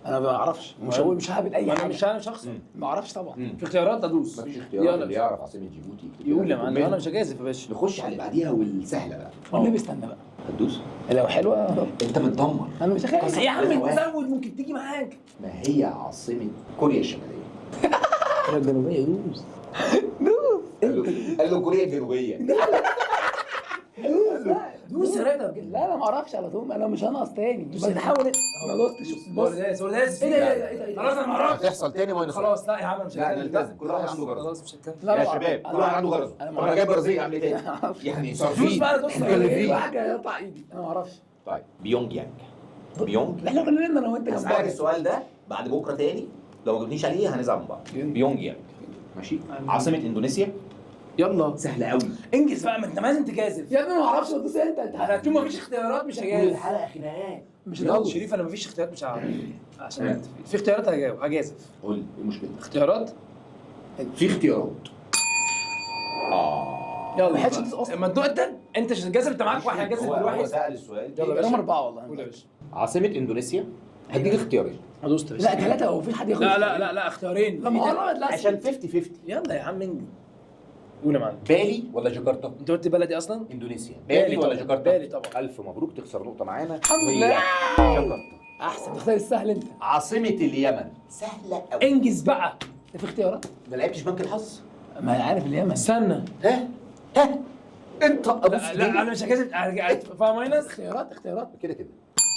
Speaker 4: انا ما اعرفش مش هقول مش هعمل اي
Speaker 3: انا
Speaker 4: حاجه
Speaker 3: مش هخسر.
Speaker 4: ما اعرفش طبعا
Speaker 3: في اختيارات ادوس.
Speaker 1: مفيش اختيار.
Speaker 3: يلا
Speaker 1: اللي يعرف عاصمه جيبوتي يكتب
Speaker 3: يقول
Speaker 1: لنا
Speaker 3: يا
Speaker 1: في
Speaker 3: معلم
Speaker 1: الكومنت.
Speaker 3: انا مش هجازف يا باشا.
Speaker 1: نخش على اللي بعديها والسهله بقى.
Speaker 4: والنبي استنى بقى
Speaker 1: هتدوس؟
Speaker 4: لو حلوه
Speaker 1: انت بتدمر.
Speaker 4: انا مش خايف
Speaker 3: يا عم تزود ممكن تيجي معاك.
Speaker 1: ما هي عاصمه كوريا الشماليه؟
Speaker 3: كوريا الجنوبيه دوس.
Speaker 1: قال له كوريا الجنوبيه.
Speaker 3: دوس يا رضا بجد.
Speaker 4: لا انا ما اعرفش على طول انا مش هنقص تاني بس بحاول ما دوستش بص
Speaker 3: ورداس
Speaker 4: ايه ده ايه ده ايه ده
Speaker 3: خلاص انا ما اعرفش.
Speaker 1: هتحصل تاني ماينس.
Speaker 3: خلاص لا يا عم مش
Speaker 1: لا
Speaker 3: هتكلم.
Speaker 1: نلتزم كل واحد عنده غرض.
Speaker 3: خلاص مش هتكلم.
Speaker 4: لا
Speaker 1: يا
Speaker 4: ما
Speaker 1: شباب
Speaker 4: أعرف.
Speaker 1: كل واحد عنده غرض.
Speaker 4: أنا ما
Speaker 1: طب انا
Speaker 4: أعرف.
Speaker 1: جاي برازيلي اعمل ايه تاني؟ يعني
Speaker 3: دوس
Speaker 1: صرفيه.
Speaker 3: بقى دوس
Speaker 1: اللي فيه.
Speaker 4: حاجه يقطع ايدي انا ما اعرفش
Speaker 1: طيب بيونج يانج. بيونج
Speaker 4: احنا كلنا انا وانت جنب
Speaker 1: هسألك
Speaker 4: بعض
Speaker 1: السؤال ده بعد بكره تاني لو ما جبنيش عليه هنزعل من بعض. بيونج يانج ماشي. عاصمه اندونيسيا؟
Speaker 3: يلا
Speaker 1: سهله قوي.
Speaker 3: انجز بقى، ما انت لازم تجازف.
Speaker 4: يا ابني ما اعرفش ادوس انت
Speaker 3: انا طول ما فيش اختيارات مش هجازف.
Speaker 1: الحلقه خناقات.
Speaker 4: مش
Speaker 3: يلا
Speaker 4: هدوس
Speaker 3: شريف انا مفيش اختيارات مش هعرف عشان في اختيارات هجاوب هجازف.
Speaker 1: قول لي ايه المشكله؟
Speaker 3: اختيارات
Speaker 1: في اختيارات.
Speaker 3: يلا
Speaker 4: ما حدش يدوس اصلا
Speaker 3: ما تدوق انت جازف، انت معاك واحد هجازف
Speaker 1: هو
Speaker 3: بالواحد.
Speaker 1: سأل السؤال.
Speaker 3: يلا يا باشا.
Speaker 4: رقم 4 والله
Speaker 3: قول يا باشا.
Speaker 1: عاصمه اندونيسيا هديك اختيارين
Speaker 3: هدوست
Speaker 4: لا 3 هو في حد ياخد
Speaker 3: لا اختيارين.
Speaker 4: لما قربت لا
Speaker 1: عشان 50-50.
Speaker 3: يلا يا عم انجز. قول يا معلم.
Speaker 1: بالي ولا جاكرتا؟
Speaker 3: انت قلت بلدي اصلا؟
Speaker 1: اندونيسيا.
Speaker 3: بالي
Speaker 1: بالي ولا
Speaker 3: طبعا.
Speaker 1: جاكرتا؟
Speaker 3: بالي طبعا.
Speaker 1: الف مبروك تخسر نقطه معانا.
Speaker 4: الحمد
Speaker 1: وهي
Speaker 4: لله.
Speaker 1: جاكرتا.
Speaker 4: احسن تختار السهل انت
Speaker 1: عاصمه اليمن؟ سهله قوي.
Speaker 3: انجز بقى.
Speaker 4: في اختيارات
Speaker 1: ما لعبتش بنك الحظ؟
Speaker 4: ما انا عارف اليمن
Speaker 3: استنى.
Speaker 1: ها انت ابص
Speaker 3: لا انا مش هجازف فاهم ماينس.
Speaker 4: اختيارات
Speaker 1: كده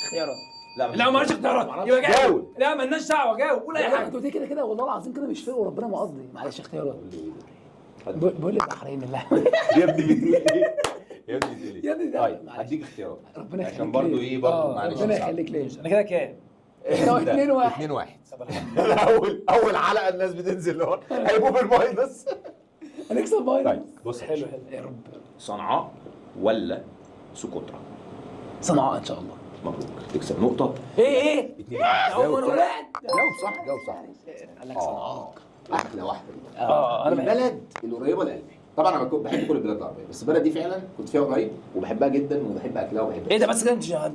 Speaker 3: اختيارات. لا ماليش اختيارات يبقى جاوب. لا مالناش دعوه جاوب قول اي
Speaker 4: انا
Speaker 3: حاجه.
Speaker 4: كنت قلت كده كده والله العظيم كده مش فاهم وربنا ما قصدي معلش اختيارات. بقول لك البحرين الله
Speaker 1: يا ابني بتقول ايه؟ يا ابني بتقول ايه؟
Speaker 4: يا ابني ده
Speaker 1: طيب
Speaker 4: معلش.
Speaker 1: هديك اختيارات
Speaker 4: ربنا يخليك
Speaker 1: عشان برضه ايه برضه معلش
Speaker 4: ربنا
Speaker 1: صعب.
Speaker 4: يخليك ليه.
Speaker 3: انا كده كام؟
Speaker 4: 2-1
Speaker 1: اول حلقه الناس بتنزل اللي هو هيبقوا بالماينس.
Speaker 4: هنكسب باينس.
Speaker 1: طيب بص
Speaker 3: حلو
Speaker 4: يا رب.
Speaker 1: صنعاء ولا سقطرى؟
Speaker 4: صنعاء ان شاء الله.
Speaker 1: مبروك تكسب نقطه.
Speaker 3: ايه
Speaker 1: 2
Speaker 3: اول
Speaker 1: جاوب
Speaker 3: واحد.
Speaker 1: صح جاوب صح.
Speaker 4: قال لك صنعاء.
Speaker 1: احلى واحده دي.
Speaker 3: انا
Speaker 1: البلد القريبه لقلبي. طبعا انا بحب كل البلاد العربيه بس البلد دي فعلا كنت فيها قريب وبحبها جدا وبحب اكلها وبحب
Speaker 3: ايه ده بس كده انت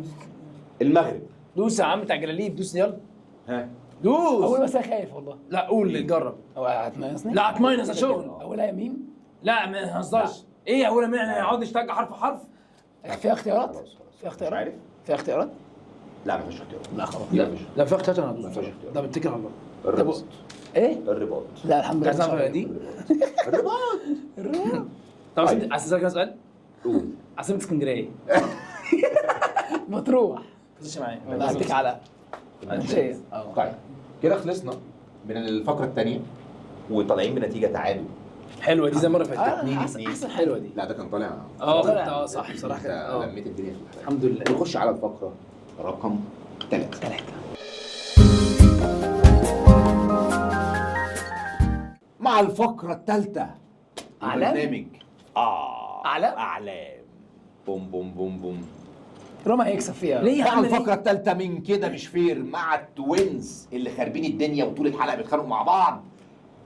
Speaker 1: المغرب.
Speaker 3: دوس يا عم بتاع جلاليب دوس يلا
Speaker 1: ها
Speaker 3: دوس.
Speaker 4: اول بس انا خايف والله.
Speaker 3: لا قول جرب.
Speaker 4: هو هتميزني؟
Speaker 3: لا هتماينس شغل.
Speaker 4: اولها ميم.
Speaker 3: لا ما تهزرش. ايه اول ما يقعد يشتغل حرف حرف.
Speaker 4: فيها اختيارات؟
Speaker 1: خلاص
Speaker 4: فيها
Speaker 1: مش
Speaker 4: اختيارات؟
Speaker 1: عارف.
Speaker 4: فيها اختيارات؟
Speaker 1: لا مفيش اختيارات.
Speaker 4: لا خلاص.
Speaker 3: لا لا في اختيارات انا
Speaker 1: ما فيهاش اختيارات.
Speaker 3: ده بتكل على الله.
Speaker 1: الرباط.
Speaker 4: ايه؟
Speaker 1: الرباط.
Speaker 4: لا الحمد لله.
Speaker 3: عايز تعرف دي؟
Speaker 1: الرباط.
Speaker 3: طب
Speaker 1: طيب.
Speaker 3: عايز اسالك سؤال؟
Speaker 1: قول.
Speaker 3: عاصمة اسكندريه.
Speaker 4: مطروح.
Speaker 3: خش معايا.
Speaker 4: لا اديك على منشيه.
Speaker 1: طيب كده خلصنا من الفقره الثانيه وطالعين بنتيجه تعادل.
Speaker 3: حلوه دي زي المره اللي فاتت.
Speaker 4: احسن حلوه دي.
Speaker 1: لا ده كان طالع
Speaker 3: صح بصراحه كده.
Speaker 1: لميت الدنيا في الحلقه.
Speaker 3: الحمد لله.
Speaker 1: نخش على الفقره رقم 3. مع الفقره الثالثه
Speaker 4: أعلام؟
Speaker 1: برنامج
Speaker 4: أعلام؟
Speaker 1: اعلام. بوم بوم بوم بوم.
Speaker 4: روما هيكسب فيها.
Speaker 3: ليه يا
Speaker 1: مع
Speaker 3: عم
Speaker 1: الفقره الثالثه من كده مش فير مع التوينز اللي خاربين الدنيا وطول الحلقه بيتخانقوا مع بعض.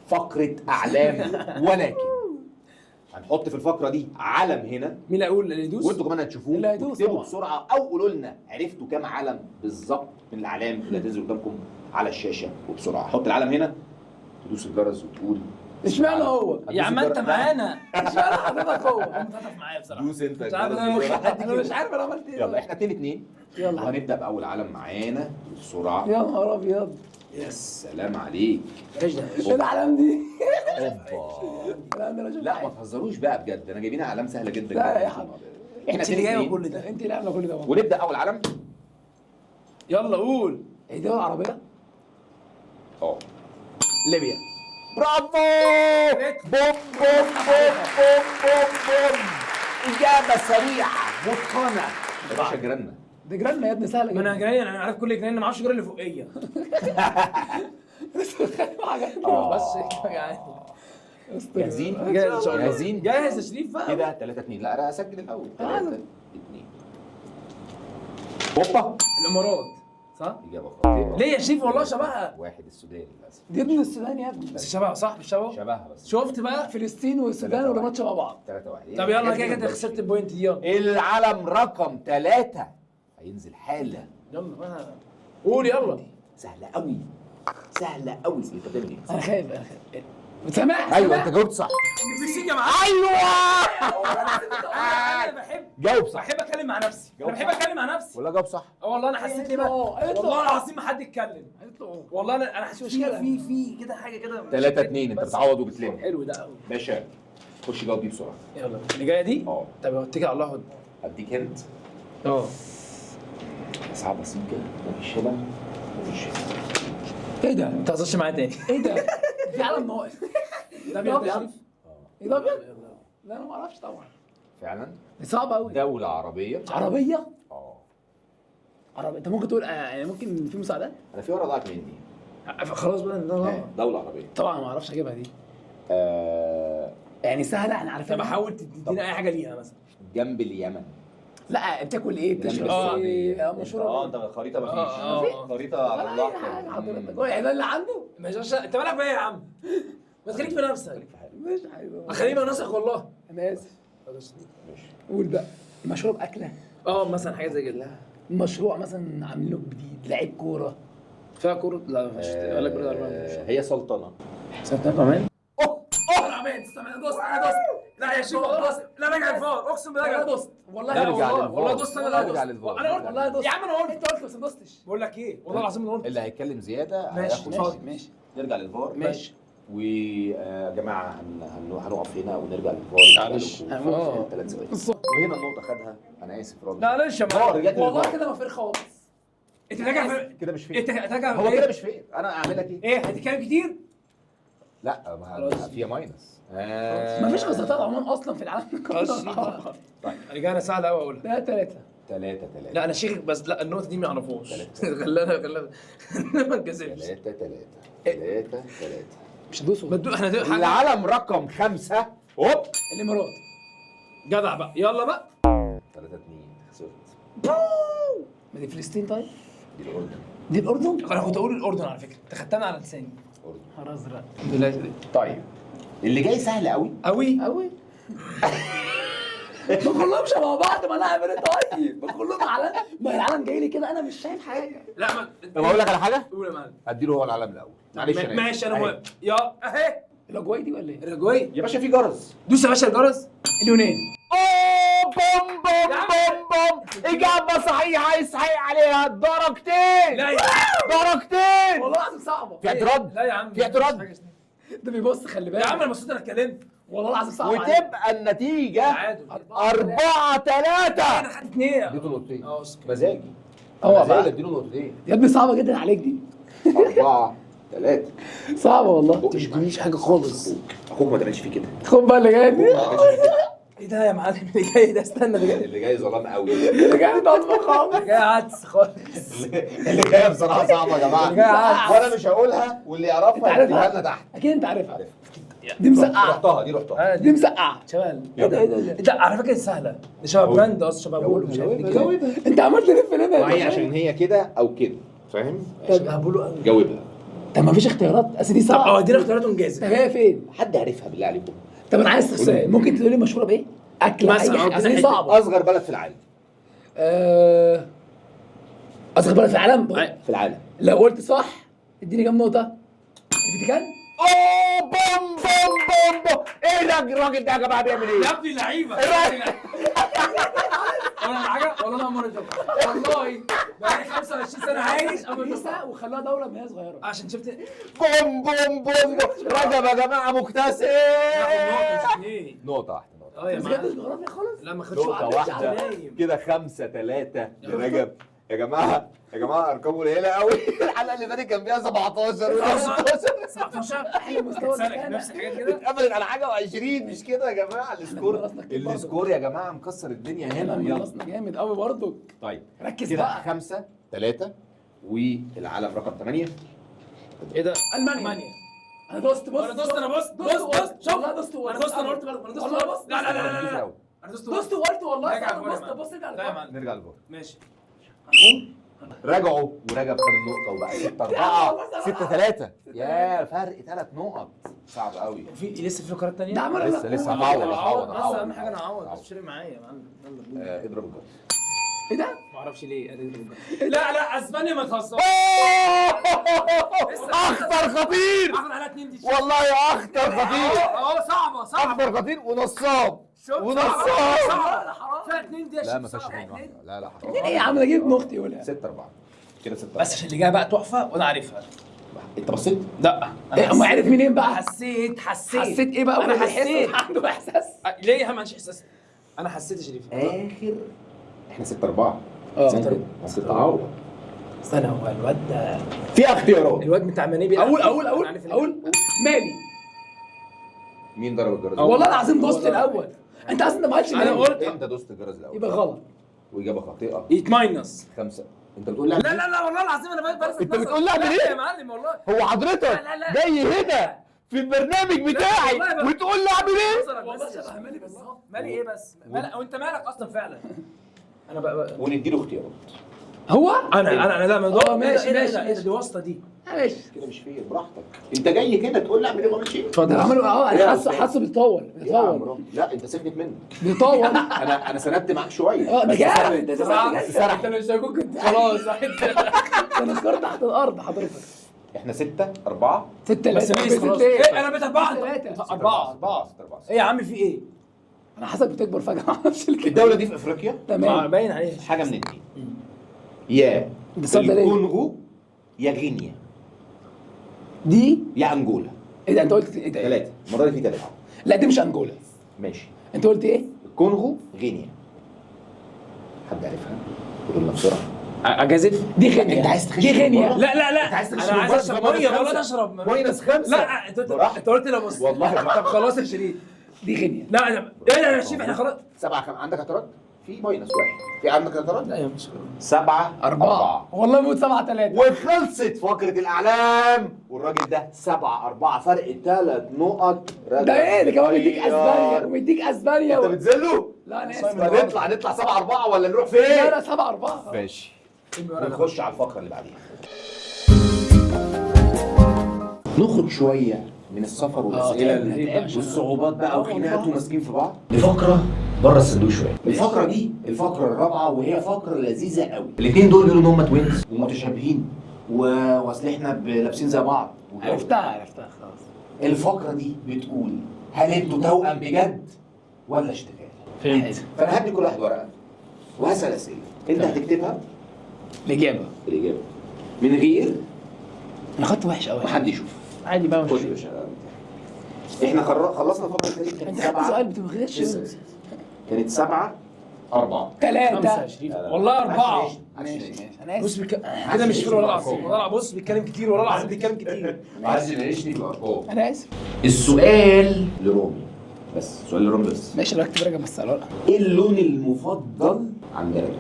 Speaker 1: فقره اعلام ولكن هنحط في الفقره دي علم هنا
Speaker 3: مين اللي هيقول اللي يدوس؟
Speaker 1: وانتوا كمان هتشوفوه
Speaker 4: اللي هيدوس
Speaker 1: واكتبوا
Speaker 4: طبعا.
Speaker 1: بسرعه او قولوا لنا عرفتوا كام علم بالظبط من الاعلام اللي هتنزل قدامكم على الشاشه وبسرعه. حط العلم هنا تدوس الجرس وتقول
Speaker 4: اشمعنى هو؟
Speaker 3: يا عم انت معانا.
Speaker 4: اشمعنى حضرتك هو؟
Speaker 3: انت هتقف معايا بصراحه.
Speaker 1: دوس انت
Speaker 3: مش عارف
Speaker 1: الجرس
Speaker 3: انا
Speaker 1: بسرعة.
Speaker 4: انا مش عارف انا عملت ايه.
Speaker 1: يلا احنا 2-2
Speaker 4: يلا
Speaker 1: وهنبدا باول علم معانا بسرعه.
Speaker 4: يا نهار ابيض.
Speaker 1: يا سلام عليك.
Speaker 3: ايش ده؟
Speaker 4: ايه العلام دي؟
Speaker 1: اوبا.
Speaker 4: العلام ده انا شفت
Speaker 1: لا ما
Speaker 4: حاجة.
Speaker 1: تهزروش بقى بجد انا جايبين اعلام سهله جدا
Speaker 4: لا
Speaker 1: جدا.
Speaker 4: يا حبيبي.
Speaker 1: احنا
Speaker 3: انت اللي جايبه
Speaker 1: 2-2
Speaker 3: كل ده.
Speaker 4: انت اللي عامله كل ده والله.
Speaker 1: ونبدا اول علم.
Speaker 3: يلا قول.
Speaker 4: ايه دول عربيه؟
Speaker 3: ليبيا.
Speaker 1: برافو. بوم بوم بوم بوم بوم بوم. اجابه سريعه متقنه. يا باشا جيراننا.
Speaker 4: دي جيراننا يا ابني سهله
Speaker 3: ما انا
Speaker 4: جدا.
Speaker 3: جاي انا عارف كل جنان ما اعرفش غير اللي فوقيه. بس يعني
Speaker 1: جاهزين؟
Speaker 3: جاهز ان شاء الله.
Speaker 1: جاهزين؟
Speaker 3: جاهز يا شريف بقى.
Speaker 1: كده 3-2. لا انا اسجل الاول.
Speaker 4: عايز.
Speaker 1: 3-2. هوبا.
Speaker 3: الامارات صح؟
Speaker 1: اجابه خاطئه.
Speaker 3: ليه يا شريف والله شبهها.
Speaker 1: واحد السودان للاسف.
Speaker 4: دي ابن السودان يا ابني.
Speaker 3: بس شبهها صح مش شبهه؟
Speaker 1: شبهها بس.
Speaker 3: شفت بقى؟
Speaker 4: فلسطين والسودان والامارات شبه بعض.
Speaker 1: 3-1.
Speaker 3: طب يلا كده كده خسرت البوينت دي يلا.
Speaker 1: العلم رقم 3 هينزل حالا.
Speaker 3: يلا بقى قول يلا.
Speaker 1: سهله قوي. سهله قوي. انت بتعمل ايه؟
Speaker 4: انا خايف سامع؟
Speaker 1: ايوه انت جاوبت صح.
Speaker 3: المكسيك يا معلم.
Speaker 1: ايوه.
Speaker 3: انا بحب
Speaker 1: جاوب صح.
Speaker 3: بحب اتكلم مع نفسي. انا بحب اتكلم مع نفسي.
Speaker 1: ولا جاوب صح.
Speaker 3: والله انا حسيت ليه بقى. والله العظيم ما حد يتكلم. والله انا حسيت في كده حاجه كده
Speaker 1: 3-2 انت بتعوض وبتلم.
Speaker 3: حلو ده قوي.
Speaker 1: باشا خش جاوب دي بسرعه.
Speaker 3: يلا اللي جايه دي.
Speaker 1: اه
Speaker 3: طب اتكل على الله.
Speaker 1: اديك انت. صعبه سيكه. مفيش هنا مفيش هنا.
Speaker 4: ايه ده؟
Speaker 3: ما تهزرش معايا تاني.
Speaker 4: ايه ده؟ في علم ناقص.
Speaker 3: ده ابيض يا شريف.
Speaker 4: ايه ده ابيض؟ لا انا ما اعرفش طبعا.
Speaker 1: فعلا
Speaker 4: دي صعبه قوي.
Speaker 1: دوله عربيه.
Speaker 4: عربيه؟
Speaker 1: اه
Speaker 4: عربيه انت ممكن تقول يعني ممكن في مساعدات؟
Speaker 1: انا في ورقه ضاعت مني.
Speaker 3: خلاص بقى
Speaker 1: دوله عربيه.
Speaker 4: طبعا ما اعرفش اجيبها دي.
Speaker 1: آه
Speaker 4: يعني سهله احنا عارفين.
Speaker 3: طب حاول تدينا اي حاجه ليها مثلا.
Speaker 1: جنب اليمن.
Speaker 4: لا بتاكل ايه؟ بتشرب
Speaker 1: السعودية.
Speaker 4: ايه؟ مشهوره
Speaker 1: انت خريطه مفيش.
Speaker 3: آه.
Speaker 1: خريطه على
Speaker 4: ولا
Speaker 1: الله.
Speaker 4: اي حاجه حضرتك هو يعني ده اللي عنده؟
Speaker 3: مش انت مالك بقى يا عم؟ ما تخليك في نفسك.
Speaker 4: مش عايز
Speaker 3: خليني مع نفسك والله.
Speaker 4: انا اسف.
Speaker 1: ماشي.
Speaker 4: قول بقى مشروب اكله
Speaker 3: مثلا حاجه زي كده.
Speaker 4: مشروع مثلا عاملينه جديد لعيب كوره
Speaker 3: فيها كوره؟ لا ما فيش. قال لك برضه
Speaker 1: هي سلطنه.
Speaker 3: سلطنه كمان. انا دوست لا يا شيخ دوست. لا رجع الفار اقسم بالله
Speaker 4: انا
Speaker 3: رجع
Speaker 4: دوست والله
Speaker 1: نرجع
Speaker 4: والله
Speaker 1: للفار.
Speaker 4: والله دوست انا
Speaker 1: نرجع
Speaker 4: دوست
Speaker 1: للفار.
Speaker 4: انا قلت والله دوست
Speaker 3: يا عم انا قلت.
Speaker 4: انت قلت بس ما دوستش.
Speaker 3: بقول لك ايه والله العظيم انا قلت.
Speaker 1: اللي هيتكلم زياده
Speaker 3: ماشي،
Speaker 1: هياخد
Speaker 3: ماشي،
Speaker 1: فار.
Speaker 4: ماشي
Speaker 1: نرجع للفار.
Speaker 4: ماشي.
Speaker 1: ويا جماعه هنقف هنا ونرجع للفار.
Speaker 3: معلش.
Speaker 1: 3 ثواني. وهنا النقطه خدها انا اسف راجل.
Speaker 3: لا ليش يا
Speaker 1: فار
Speaker 3: معلم.
Speaker 1: جت
Speaker 4: والله
Speaker 1: للفار.
Speaker 4: كده ما فرق خالص
Speaker 3: انت راجع
Speaker 1: كده مش فير.
Speaker 3: انت راجع
Speaker 1: هو كده مش فير، انا اعمل لك ايه؟
Speaker 3: ايه هتتكلم كتير؟
Speaker 1: لا فيها ماينس.
Speaker 4: مفيش خسارات عموما اصلا في العالم
Speaker 3: طيب رجعنا سهله قوي اقولها.
Speaker 4: لا 3
Speaker 1: 3
Speaker 3: لا انا شيخ بس لا النقطه دي ما يعرفوش. خلانا ما نكذبش.
Speaker 1: 3
Speaker 4: مش هتدوسوا
Speaker 3: احنا حاجه
Speaker 1: العالم رقم 5 هوب
Speaker 4: الامارات.
Speaker 3: جدع بقى يلا بقى.
Speaker 1: 3-2 خسرت.
Speaker 4: ما دي فلسطين طيب؟
Speaker 1: دي الاردن.
Speaker 4: دي الاردن؟
Speaker 3: انا كنت اقول الاردن على فكره، انت خدتها على لساني.
Speaker 1: الاردن.
Speaker 4: نهار ازرق.
Speaker 3: الحمد لله.
Speaker 1: طيب اللي جاي سهل قوي
Speaker 3: قوي
Speaker 4: قوي. ما كلهم شبه بعض، ما انا اعمل ايه طيب؟ ما كلهم على ما العالم جاي لي كده انا مش شايف حاجه.
Speaker 3: لا ما
Speaker 1: طب اقول لك على حاجه؟
Speaker 3: قول يا معلم.
Speaker 1: اديله هو العالم الاول. معلش انا
Speaker 3: ماشي انا
Speaker 1: أهي.
Speaker 3: موافق. يا اهي
Speaker 4: الاجواي دي ولا ايه؟
Speaker 3: الاجواي.
Speaker 1: يا باشا في جرس.
Speaker 3: دوس يا باشا الجرس.
Speaker 4: اليونان.
Speaker 1: اوه بوم بوم بوم بوم، اجابه صحيحه يصحي عليها درجتين.
Speaker 3: لا يا
Speaker 1: درجتين.
Speaker 4: والله العظيم صعبه.
Speaker 1: في اعتراض؟
Speaker 3: لا يا عم
Speaker 1: في اعتراض؟
Speaker 4: ده بيبص خلي بالك.
Speaker 3: يا عم انا مبسوط انا اتكلمت.
Speaker 4: والله العظيم صعبه.
Speaker 1: وتبقى النتيجه
Speaker 3: تعادل.
Speaker 1: 4-3.
Speaker 3: انا خدت اثنين.
Speaker 1: اديته نقطتين.
Speaker 3: اسكت.
Speaker 1: مزاجي.
Speaker 4: هو
Speaker 1: مزاجي
Speaker 4: بقى
Speaker 1: اديله نقطتين.
Speaker 4: يا ابني صعبه جدا عليك دي.
Speaker 1: 4-3.
Speaker 4: صعبه والله.
Speaker 3: تشبهنيش حاجه خالص.
Speaker 1: اخوك ما تعملش فيه كده.
Speaker 4: خد بقى اللي جاي دي.
Speaker 3: ايه ده يا معلم اللي جاي ده؟ استنى اللي جاي.
Speaker 1: اللي جاي ظلام قوي.
Speaker 4: اللي جاي ده اصلا خالص.
Speaker 3: اللي جاي عدس خالص.
Speaker 1: اللي جايه بصراحه صعبه يا جماعه.
Speaker 3: اللي جاي عدس.
Speaker 1: وانا مش هقولها، واللي
Speaker 4: انت
Speaker 1: يعرفها يكتبها
Speaker 4: عارفها
Speaker 1: لنا تحت.
Speaker 4: اكيد انت عارفها. دي مسقعه.
Speaker 1: رحتها دي رحتها.
Speaker 4: دي مسقعه.
Speaker 3: شمال.
Speaker 4: ايه ده ايه ده إيه ده؟
Speaker 3: ده على فكره سهله. ده شبه براند اصلا شبه بولو مش عارف
Speaker 1: جاوبها
Speaker 3: كده.
Speaker 1: جاوبها.
Speaker 4: انت عمال تلف لنا.
Speaker 1: وهي عشان هي كده او كده، فاهم؟
Speaker 3: شبه بولو قوي.
Speaker 1: جاوبها.
Speaker 4: طب ما فيش اختيارات اصل دي
Speaker 3: طب
Speaker 4: صعبه.
Speaker 3: ادينا اختيارات ونجازف.
Speaker 4: طب هي فين؟
Speaker 1: حد عارفها بالله عليكم؟
Speaker 4: طب انا عايز سؤال، ممكن تقول لي مشهوره بايه؟ اكله
Speaker 3: مثلا
Speaker 4: اي حاجه
Speaker 3: قلت
Speaker 4: اصل دي
Speaker 3: حتة.
Speaker 4: صعبه.
Speaker 1: اصغر بلد في العالم.
Speaker 4: اصغر بلد في العالم.
Speaker 1: في العالم.
Speaker 4: لو قلت صح اديني كام نقطه؟ الفاتيكان.
Speaker 1: اوه بوم بوم بوم بوم. ايه ده الراجل ده يا جماعه بيعمل ايه؟
Speaker 3: يا ابني لعيبه. ولا حاجه ولا انا مره والله بقالي 25 سنه عايش
Speaker 4: كنيسه وخلوها دوله من هي صغيره.
Speaker 3: عشان شفت.
Speaker 1: بوم بوم بوم بوم. رجب يا جماعه مكتسب. نقطه واحده.
Speaker 3: اه يا
Speaker 4: بس
Speaker 3: معلم.
Speaker 4: مش جغرافيا خالص.
Speaker 3: لا ما خدش
Speaker 1: نقطة واحدة
Speaker 3: نايم.
Speaker 1: كده 5-3 لرجب. يا جماعة أرقامه قليلة قوي. الحلقة اللي فاتت كان فيها 17 و 16.
Speaker 3: 17
Speaker 4: احنا مستوى
Speaker 3: اتسرق نفس الحاجات كده.
Speaker 1: اتقفلت على حاجة و20 مش كده يا جماعة السكور يا جماعة مكسر الدنيا هنا.
Speaker 4: احنا
Speaker 1: يلا
Speaker 4: خلصنا جامد قوي برضه.
Speaker 1: طيب
Speaker 4: ركز
Speaker 1: كده
Speaker 4: بقى.
Speaker 1: 5-3 والعالم رقم 8.
Speaker 3: ايه ده؟
Speaker 4: المانيا. انا دوست بص.
Speaker 3: انا دوست شوف
Speaker 4: والله دوست
Speaker 3: انا دوست انا قلت غلط. انا دوست
Speaker 4: والله
Speaker 3: غلط.
Speaker 4: بص.
Speaker 3: لا لا لا لا لا انا
Speaker 4: دوست وقلت والله.
Speaker 3: رجع لفوق يا
Speaker 4: بص
Speaker 3: معلم.
Speaker 4: بص ارجع
Speaker 3: لا يا
Speaker 4: لفوق.
Speaker 3: معلم
Speaker 1: نرجع لفوق.
Speaker 3: ماشي.
Speaker 1: رجعوا ورجب خد النقطة وبقى 6-4 6-3. يا فرق 3 نقط. صعب قوي.
Speaker 3: في لسه في فقرات ثانيه؟
Speaker 4: ده عمل
Speaker 1: لسه هعوض
Speaker 3: بس اهم حاجه انا اعوض مش فارق معايا يا معلم. يلا بينا.
Speaker 1: اضرب الجرس.
Speaker 4: ايه ده؟
Speaker 3: ما اعرفش ليه لا لا اسبانيا ما تهزرش.
Speaker 1: اخطر خطير
Speaker 3: اخد على 2 دي.
Speaker 1: والله يا اخطر خطير.
Speaker 3: صعبه
Speaker 1: اخطر خطير ونصاب
Speaker 3: شوف
Speaker 1: ونصاب.
Speaker 3: فيها 2 دي
Speaker 1: لا ما فيهاش 2 واحده. لا حرام.
Speaker 4: ايه يا عم انا جبت اختي يقولها.
Speaker 1: 6-4 كده 6.
Speaker 3: بس عشان اللي جايه بقى تحفه وانا عارفها.
Speaker 1: انت بصيت؟
Speaker 3: لا
Speaker 4: ايه اما عرف منين بقى؟
Speaker 3: حسيت
Speaker 4: حسيت ايه بقى؟
Speaker 3: انا
Speaker 4: ولا بيحس؟
Speaker 3: حسيت.
Speaker 4: عنده احساس.
Speaker 3: ليه ما عنديش احساس؟ انا حسيت يا شريف.
Speaker 1: اخر احنا 6-4. بس
Speaker 3: 6-4.
Speaker 1: تعوض.
Speaker 3: استنى هو الواد ده
Speaker 1: فيها اختيارات.
Speaker 3: الواد بتاع منيبي.
Speaker 4: اقول مالي.
Speaker 1: مين ضرب الجرس؟
Speaker 4: والله العظيم دوست الاول. انت اصلا ما قلتش
Speaker 3: انا
Speaker 4: مالي.
Speaker 3: قلت
Speaker 1: انت دوست الجرس الاول.
Speaker 4: يبقى غلط.
Speaker 1: واجابه خاطئه.
Speaker 3: يتماينس.
Speaker 1: 5. انت بتقول لا
Speaker 3: لا لا لا والله العظيم انا برسم.
Speaker 1: انت بتقول لا ليه؟
Speaker 3: يا معلم والله.
Speaker 1: هو حضرتك جاي هنا في البرنامج بتاعي وتقول لي اعمل ايه؟
Speaker 3: والله شبه مالي بالظبط. مالي ايه بس؟ مالي وانت مالك اصلا فعلا؟ انا بقى
Speaker 1: ونديله اختيارات.
Speaker 4: هو؟
Speaker 3: انا لا ما
Speaker 4: ماشي
Speaker 3: دي واسطه دي.
Speaker 4: ماشي.
Speaker 1: كده مش فير براحتك. انت جاي كده تقول لي اعمل ايه وما اعملش ايه؟
Speaker 3: اتفضل.
Speaker 4: عملوا انا حاسه بيتطور
Speaker 1: يا عم لا انت سيبني منك.
Speaker 4: بيتطور.
Speaker 1: انا سندت معاك شويه.
Speaker 4: ده جامد. ده
Speaker 1: بس سرح.
Speaker 3: انت مش هيكون كنت خلاص.
Speaker 4: انا سكرت تحت الارض حضرتك.
Speaker 1: احنا 6-4.
Speaker 4: 6
Speaker 3: بس ميس خلاص. ايه انا بقيت 4 4 ايه يا عم في ايه؟
Speaker 4: انا حاسك بتكبر فجاه ما اعرفش الكلام.
Speaker 1: الدوله دي في افريقيا.
Speaker 4: تمام.
Speaker 3: باين عليه
Speaker 1: حاجه من اتنين. يا الكونغو يا غينيا
Speaker 4: دي
Speaker 1: يا انجولا.
Speaker 4: ايه ده انت قلت ايه ده؟
Speaker 1: 3 المره دي في 3.
Speaker 4: لا دي مش انجولا.
Speaker 1: ماشي.
Speaker 4: انت قلت ايه؟
Speaker 1: الكونغو غينيا. حد عارفها؟ قولوا لنا بسرعه.
Speaker 3: اجازف
Speaker 4: دي خنيا.
Speaker 1: انت عايز تخش
Speaker 4: دي خنيا.
Speaker 1: بره؟
Speaker 3: لا لا لا
Speaker 1: انت عايز تخش
Speaker 3: انا عايز
Speaker 1: بره؟
Speaker 3: اشرب
Speaker 1: ماينس
Speaker 3: ميه
Speaker 1: خمسة.
Speaker 3: ولا اشرب
Speaker 1: ماينس 5.
Speaker 3: لا انت قلت لي بص
Speaker 1: والله
Speaker 3: طب خلاص يا شريف
Speaker 4: دي خنيا.
Speaker 3: لا ايه يا شريف احنا خلاص
Speaker 1: 7 عندك اعتراض؟ في ماينس 1. في عندك اعتراض؟
Speaker 3: لا يا مش
Speaker 1: 7
Speaker 4: 4 والله موت 7-3.
Speaker 1: وخلصت فقرة الأعلام والراجل ده 7-4 فرق 3 نقط.
Speaker 4: ده ايه ده كمان مديك
Speaker 1: غير.
Speaker 4: اسبانيا ومديك اسبانيا
Speaker 1: انت بتذله؟
Speaker 4: لا انا اسف.
Speaker 1: نطلع 7-4 ولا نروح فين؟
Speaker 4: لا لا 7-4.
Speaker 1: ماشي. ونخش على الفقرة اللي بعديها. نخرج شوية من السفر والأسئلة والصعوبات بقى وخناقات وماسكين في بعض لفقرة بره الصندوق شوية. الفقرة دي الفقرة الرابعة وهي فقرة لذيذة قوي. الاثنين دول بيقولوا ان هم توينز ومتشابهين واصل احنا لابسين زي بعض.
Speaker 4: عرفتها خلاص.
Speaker 1: الفقرة دي بتقول هل انتوا توأم بجد ولا اشتغال؟
Speaker 3: فهمت
Speaker 1: فانا هدي كل واحد ورقة وهسأل أسئلة. انت هتكتبها
Speaker 4: الاجابه
Speaker 1: الإجابة من غير
Speaker 4: انا خدت وحش قوي.
Speaker 1: ما حد يشوف.
Speaker 3: عادي بقى
Speaker 1: خش يا باشا. احنا خلصنا الفقرة الثانية كانت
Speaker 4: انت خدت سؤال بتبغيش.
Speaker 1: كانت 7-4.
Speaker 4: 3.
Speaker 3: والله 4
Speaker 4: ماشي انا
Speaker 3: بص
Speaker 4: اسف.
Speaker 3: كده مش فير ولا العظيم والله بص بيتكلم كتير والله العظيم بيتكلم كتير
Speaker 1: عايز نعيشني بالارقام.
Speaker 4: انا اسف.
Speaker 1: السؤال لرومي بس، سؤال لرومي بس.
Speaker 4: ماشي لو اكتب رقم بس على الورقه.
Speaker 1: ايه اللون المفضل عند رجب؟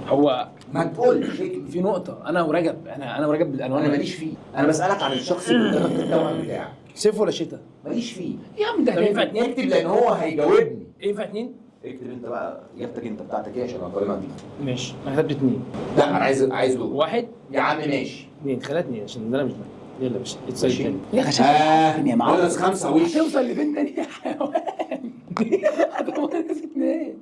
Speaker 3: هو
Speaker 1: ما تقولش
Speaker 3: في نقطة أنا ورجب أنا ورجب بالألوان
Speaker 1: انا ماليش فيه. انا بسالك عن الشخص اللي قدامك التوأم بتاعك.
Speaker 3: صيف ولا شتاء؟
Speaker 1: ماليش فيه.
Speaker 4: يا عم ده
Speaker 3: طب ينفع
Speaker 4: هيبقى.
Speaker 3: اتنين؟
Speaker 1: اكتب لان هو هيجاوبني.
Speaker 3: ينفع اتنين؟
Speaker 1: اكتب انت بقى اجابتك انت بتاعتك ايه عشان اقارنها بيك.
Speaker 3: ماشي أنا كتبت اتنين
Speaker 1: لا انا عايز لون.
Speaker 3: واحد
Speaker 1: يا عم ماشي.
Speaker 3: اتنين خليها اتنين عشان ده أنا مش معاك يلا يا باشا اتسال
Speaker 1: ماشي.
Speaker 3: تاني
Speaker 4: يا اخي عشان يا معلم
Speaker 1: ماينس 5 وش.
Speaker 4: هتوصل لفين تاني يا حيوان؟ هتبقى ماينس 2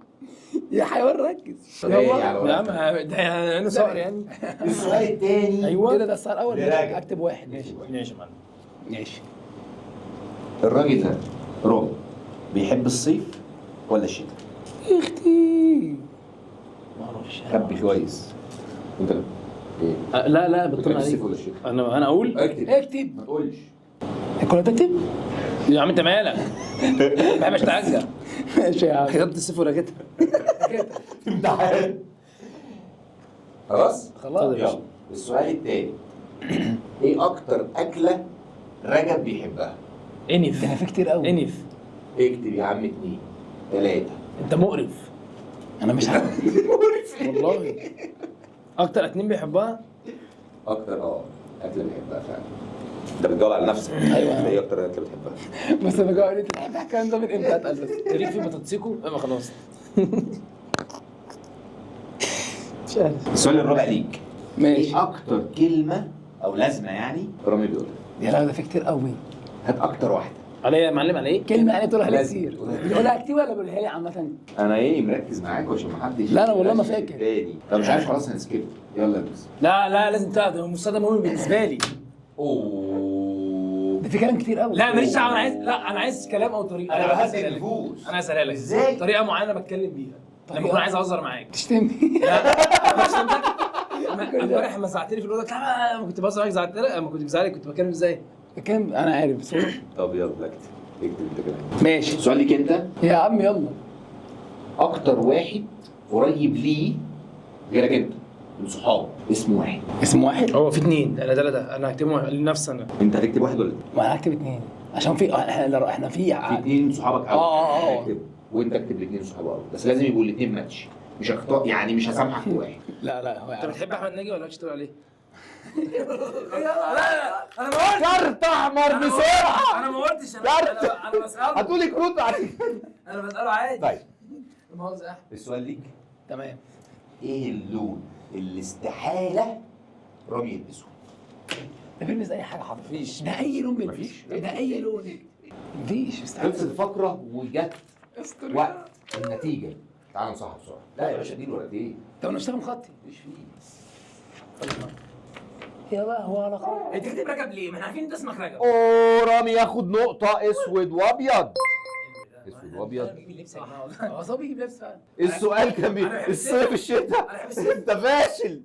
Speaker 4: يا حيوان ركز.
Speaker 1: طب ايه
Speaker 4: يلا.
Speaker 1: يعني
Speaker 3: يا عم ده أنا صقر يعني
Speaker 1: السؤال الثاني
Speaker 3: أيوه
Speaker 4: كده ده السؤال الاول.
Speaker 1: لراجل.
Speaker 4: اكتب واحد. ماشي
Speaker 3: ماشي يا معلم
Speaker 4: ماشي.
Speaker 1: الراجل ده روبي بيحب الصيف ولا الشتاء؟
Speaker 4: يا اختي ما اعرفش.
Speaker 1: خبي كويس. انت ايه؟
Speaker 3: لا
Speaker 1: بتحب
Speaker 3: بطلنا
Speaker 1: الصيف
Speaker 3: عليك
Speaker 1: ولا الشتاء؟
Speaker 3: أنا أقول
Speaker 1: اكتب.
Speaker 4: اكتب.
Speaker 1: ما تقولش.
Speaker 4: كنت تكتب؟
Speaker 3: يا عم أنت مالك؟ ما بحبش أتعجل
Speaker 4: ماشي يا عم.
Speaker 3: كتبت الصيف ولا كده؟
Speaker 1: امتحان. خلاص؟
Speaker 4: خلاص.
Speaker 1: يلا السؤال التاني. ايه اكتر اكله رجب بيحبها؟
Speaker 3: انف
Speaker 4: ده انا في كتير قوي.
Speaker 3: انف
Speaker 1: اكتب يا عم 2 3.
Speaker 3: أنت مقرف
Speaker 4: انا مش عارف.
Speaker 3: والله أكتر اتنين بيحبها
Speaker 1: اكتر اكله بيحبها فعلا. انت بتجاوب على نفسك.
Speaker 4: أيوة.
Speaker 1: ايه اكتر اكله بتحبها؟
Speaker 4: بس انا جاي انت بتحب الكلام ده من امتى؟ اتقل بس.
Speaker 3: تاريخ في بطاطسيكو اما خلاص
Speaker 4: مش عارف.
Speaker 1: السؤال الرابع ليك.
Speaker 4: ماشي.
Speaker 1: ايه اكتر كلمه او لازمه يعني رامي بيقولها؟
Speaker 4: يا لا ده في كتير قوي.
Speaker 1: هات اكتر واحده.
Speaker 3: عليا يا معلم على ايه؟
Speaker 4: كلمة يعني تقولها لي
Speaker 1: لازم
Speaker 4: كتير.
Speaker 1: تقولها.
Speaker 4: بتقولها كتير ولا بقولها لي عامة؟
Speaker 1: انا ايه مركز معاك عشان ما حدش.
Speaker 4: لا، أنا والله ما فاكر.
Speaker 1: تاني لو مش عارف خلاص هنسكيب. يلا البس.
Speaker 3: لا لازم تعرف ده مستوى مهم بالنسبه لي
Speaker 1: اوه.
Speaker 4: ده في كلام كتير قوي.
Speaker 3: لا ماليش دعوه انا عايز كلام او طريقه
Speaker 1: انا
Speaker 3: عايز
Speaker 1: بهدي
Speaker 3: أسألك.
Speaker 1: النفوس.
Speaker 3: انا هسألها لك
Speaker 1: ازاي؟
Speaker 3: طريقه معينه بتكلم بيها لما
Speaker 4: طريقة؟
Speaker 3: اكون عايز اهزر معاك
Speaker 4: تشتمني.
Speaker 3: امبارح لما زعلتني في الاوضه لا ما كنت بهزر معاك زعلت لما كنت بزعلك كنت بتكلم ازاي؟
Speaker 4: كلام انا عارف بس.
Speaker 1: طب يلا اكتب انت كمان.
Speaker 4: ماشي.
Speaker 1: السؤال ليك انت.
Speaker 4: يا عم يلا.
Speaker 1: اكتر واحد قريب ليه غيرك انت من صحابه اسمه واحد.
Speaker 4: اسم واحد؟
Speaker 3: هو في اتنين ده انا هكتبهم لنفسي انا
Speaker 1: انت هتكتب واحد ولا اتنين؟
Speaker 4: ما انا هكتب اتنين عشان في احنا في
Speaker 1: في اتنين صحابك قوي.
Speaker 4: اه.
Speaker 1: هكتبهم. وانت اكتب الاثنين صحابه قوي بس لازم يبقوا الاثنين ماتش. مش هختار يعني مش هسامحك في واحد.
Speaker 4: لا هو
Speaker 3: انت
Speaker 4: يعرف.
Speaker 3: بتحب احمد ناجي ولا مش تقول عليه؟ لا انا ما قلتش
Speaker 1: كارت احمر بسرعه.
Speaker 3: انا ما قلتش انا بساله
Speaker 1: هتقولي كروت عادي.
Speaker 3: انا بساله عادي
Speaker 1: طيب
Speaker 3: المؤاخذه يا احمد
Speaker 1: السؤال ليك.
Speaker 4: تمام.
Speaker 1: ايه اللون اللي استحاله رامي يلبسه؟
Speaker 4: ده بيلبس اي حاجه حضرتك.
Speaker 3: مفيش.
Speaker 4: ده اي لون بيلبس.
Speaker 1: مفيش.
Speaker 4: ده اي لون. مفيش.
Speaker 1: خلصت الفقره وجت
Speaker 4: استر.
Speaker 1: وقت النتيجه. تعال نصحح بسرعه. لا يا باشا اديله ورقتين.
Speaker 4: طب انا اشتغل خطي.
Speaker 1: مش فيه.
Speaker 4: يا بقى هو على خط.
Speaker 3: انت كاتب رجب ليه؟ ما احنا عارفين انت اسمك رجب
Speaker 1: اوه رامي ياخد نقطه. اسود وابيض. اسود وابيض.
Speaker 4: هو صبي يجيب لبس فعلا.
Speaker 1: السؤال كان الصيف الشتاء. انت فاشل.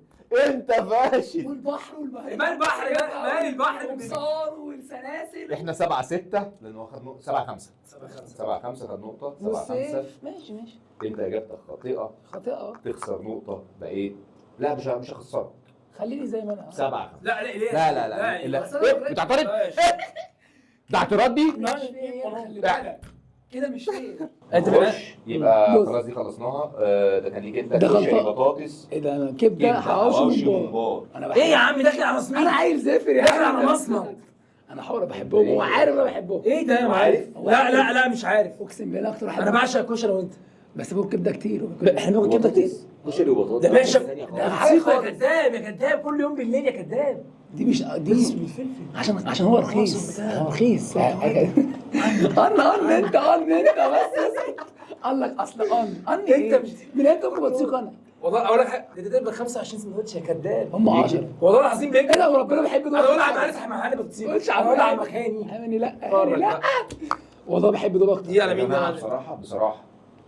Speaker 1: انت فاشل.
Speaker 4: والبحر والبحر.
Speaker 3: مال البحر مال البحر
Speaker 4: والقمصان والسلاسل.
Speaker 1: احنا 7-6 لانه واخد نقطه. 7-5 7-5 خد نقطه. 7-5.
Speaker 4: والصيف. ماشي
Speaker 1: انت اجابتك خاطئه.
Speaker 4: خاطئه.
Speaker 1: تخسر نقطه. بقيت لا مش هخسرك.
Speaker 4: خليني زي ما انا.
Speaker 1: 7.
Speaker 3: لا ليه؟
Speaker 1: لا
Speaker 4: بس أنا
Speaker 1: إيه؟ بتعترض؟ ده اعتراض دي؟
Speaker 4: خلي بالك كده مش فير.
Speaker 3: انت
Speaker 1: خش يبقى
Speaker 4: بص.
Speaker 1: خلاص دي خلصناها. ده كان ليك انت
Speaker 4: ده
Speaker 1: كشري
Speaker 4: غلطان.
Speaker 1: بطاطس
Speaker 4: ايه ده؟ انا كبده حواوشي ممبار. انا بحب.
Speaker 3: ايه يا عم داخل على مصمت؟
Speaker 4: انا عيل زافر يا
Speaker 3: داخل
Speaker 4: عم.
Speaker 3: على مصمت.
Speaker 4: انا حاول بحبهم وهو عارف انا بحبهم.
Speaker 3: ايه ده يا معارف؟ لا مش عارف.
Speaker 4: اقسم بالله اكتر واحد
Speaker 3: انا بعشق الكشري وانت.
Speaker 4: بس باكل كبده كتير.
Speaker 3: احنا بناكل كبده كتير.
Speaker 1: كشري وبطاطس
Speaker 3: ده باشا
Speaker 1: ثانية
Speaker 3: ده
Speaker 1: خالص.
Speaker 3: حاجه يا كداب يا كداب كل يوم بالليل يا كداب.
Speaker 4: دي مش دي عشان هو رخيص. هو رخيص. انت بس اسكت. قال لك اصل انت
Speaker 3: انت
Speaker 4: من امتى باكل بطيخ انا؟
Speaker 3: والله اقول لك حاجه ده ب 25 سندوتش يا كداب.
Speaker 4: هم 10.
Speaker 3: والله العظيم بيجي.
Speaker 4: ايه ده وربنا بحب دول.
Speaker 3: انا اقول على معرفه محل بطيخ.
Speaker 4: قلتش
Speaker 3: انا اقول على مكاني.
Speaker 4: يعني لا
Speaker 3: اتفرج
Speaker 4: لا والله بحب دول اكتر.
Speaker 3: دي على
Speaker 1: يا
Speaker 3: مين
Speaker 1: جماعة
Speaker 3: ده؟
Speaker 1: بصراحه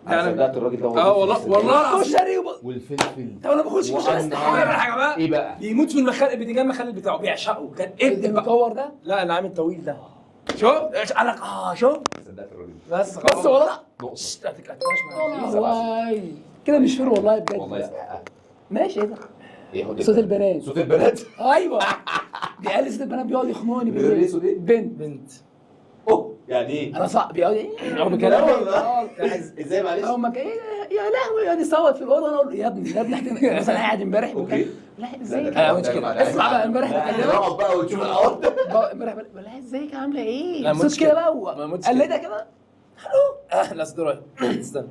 Speaker 3: يعني-
Speaker 1: انا صدقت الراجل ده.
Speaker 3: والله العظيم.
Speaker 4: كشري
Speaker 1: والفلفل.
Speaker 4: طب انا باخدش كشري
Speaker 3: اقول لك حاجه بقى.
Speaker 1: ايه بقى؟
Speaker 3: بيموت في البتنجان المخلل بتاعه بيعشقه كان ابن بقى.
Speaker 4: المكور ده.
Speaker 3: لا اللي عامل طويل ده. شوف قال لك شوف
Speaker 1: صدقت الراجل
Speaker 3: بس
Speaker 4: بس والله
Speaker 1: نقطه.
Speaker 4: والله كده مش فير والله بجد.
Speaker 1: والله يستحقها.
Speaker 4: ماشي ايه ده؟
Speaker 1: ايه
Speaker 4: صوت البنات.
Speaker 1: صوت البنات.
Speaker 4: ايوه دي قال صوت البنات بيقعد يخنقوني
Speaker 1: بيقول لي صوت ايه؟
Speaker 4: بنت.
Speaker 1: اوه يعني ايه؟
Speaker 4: انا صعب بيقعد
Speaker 3: هو بكلام
Speaker 1: ازاي معلش؟
Speaker 4: او ما ايه يا لهوي يقعد يصوت في الاوضه. انا اقول له يا ابني احنا مثلا قاعد امبارح
Speaker 1: اوكي.
Speaker 4: لا ازيك
Speaker 1: لا،
Speaker 4: مش
Speaker 1: لا،
Speaker 4: كده.
Speaker 1: لا،
Speaker 4: اسمع بقى امبارح بكلمك
Speaker 1: نقعد بقى ونشوف الحوار ده.
Speaker 4: امبارح بقول ازيك عامله ايه؟
Speaker 3: لا،
Speaker 4: صوت
Speaker 3: مشكلة.
Speaker 4: كده بقى
Speaker 3: ما مشكلة.
Speaker 4: قلدها كده.
Speaker 3: لا صدر استنى.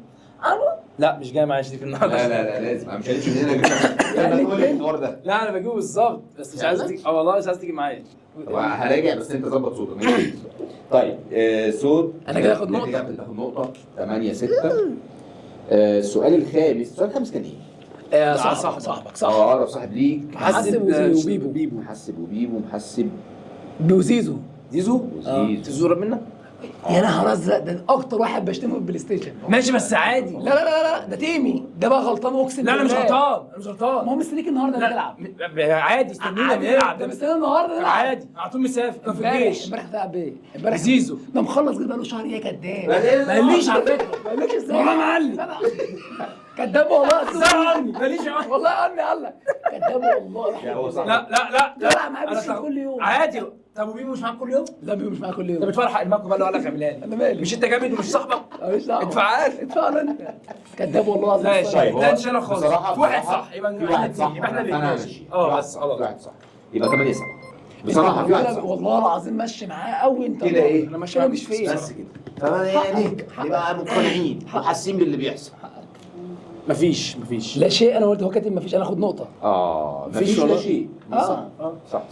Speaker 4: الو
Speaker 3: لا مش جاي معايا شريف النهارده.
Speaker 1: لا لازم انا مش هنمشي من هنا غير لما تقول لي الحوار ده.
Speaker 3: لا انا بجيبه بالظبط بس مش عايز تيجي. والله مش عايز تيجي معايا.
Speaker 1: طب هراجع بس انت ظبط صوتك ماشي. طيب صوت
Speaker 4: أنا كده آخد نقطة.
Speaker 1: تاخد نقطة 8-6. السؤال الخامس كان ايه؟
Speaker 4: صاحبك صح.
Speaker 1: اقرب صاحب ليك.
Speaker 4: محسب وبيبو.
Speaker 1: محسب وبيبو محسب
Speaker 4: وزيزو.
Speaker 3: زيزو
Speaker 1: وزيزو.
Speaker 3: زيزو قرب منك.
Speaker 4: يا نهار ازرق ده اكتر واحد بشتمه في البلاي ستيشن.
Speaker 3: ماشي بس عادي.
Speaker 4: لا ده تيمي ده بقى غلطان اقسم
Speaker 3: لا انا مش
Speaker 4: بالله.
Speaker 3: غلطان انا مش غلطان.
Speaker 4: ما هو مستنيك النهارده نلعب.
Speaker 3: عادي استنينا نلعب.
Speaker 4: ده مستني النهارده نلعب.
Speaker 3: عادي على طول مسافر كان في الجيش.
Speaker 4: امبارح بتلعب ايه؟ امبارح
Speaker 3: زيزو.
Speaker 4: ده مخلص كده بقاله شهر. ايه كداب.
Speaker 3: ما قاليش على فكره.
Speaker 4: ما قالكش ازاي.
Speaker 3: والله ما قال لي.
Speaker 4: لا. كداب والله.
Speaker 3: زعلني ماليش علاقه.
Speaker 4: والله قال لي كداب والله.
Speaker 1: هو صح.
Speaker 3: لا
Speaker 4: لا معايا
Speaker 3: أنا
Speaker 4: بس
Speaker 3: طب-
Speaker 4: كل يوم.
Speaker 3: عادي. طب وبيبو مش معاك كل يوم؟
Speaker 4: لا مش معايا كل
Speaker 3: انت
Speaker 4: يوم.
Speaker 3: بتفرح الماكو بقى اللي قال لك اعملها لي.
Speaker 4: انا مالي.
Speaker 3: مش انت جامد ومش صاحبك؟
Speaker 4: ماليش دعوه.
Speaker 3: ادفع
Speaker 4: ادفع له انت. كداب والله
Speaker 3: لا يا
Speaker 4: العظيم.
Speaker 3: شيخ ده انشاله خالص.
Speaker 1: بصراحة
Speaker 3: في واحد صح يبقى
Speaker 1: في واحد صح.
Speaker 3: يبقى احنا اللي
Speaker 1: انا
Speaker 3: ماشي.
Speaker 1: ماشي.
Speaker 3: بس خلاص.
Speaker 1: في واحد صح. يبقى 8-7. بصراحة في واحد صح.
Speaker 4: والله العظيم ماشي معاه قوي انت.
Speaker 1: كده ايه؟
Speaker 3: انا ماشي
Speaker 4: كده
Speaker 3: معاك
Speaker 4: مش فيه.
Speaker 1: بس كده. طبعا يعني نبقى مقتنعين وحاسين باللي بيحصل.
Speaker 3: مفيش
Speaker 4: لا شيء. انا قلت هو كاتب مفيش. انا اخد نقطه.
Speaker 1: مفيش
Speaker 3: مفيش
Speaker 1: ولا
Speaker 3: ولا
Speaker 1: شيء.
Speaker 4: اه
Speaker 1: صح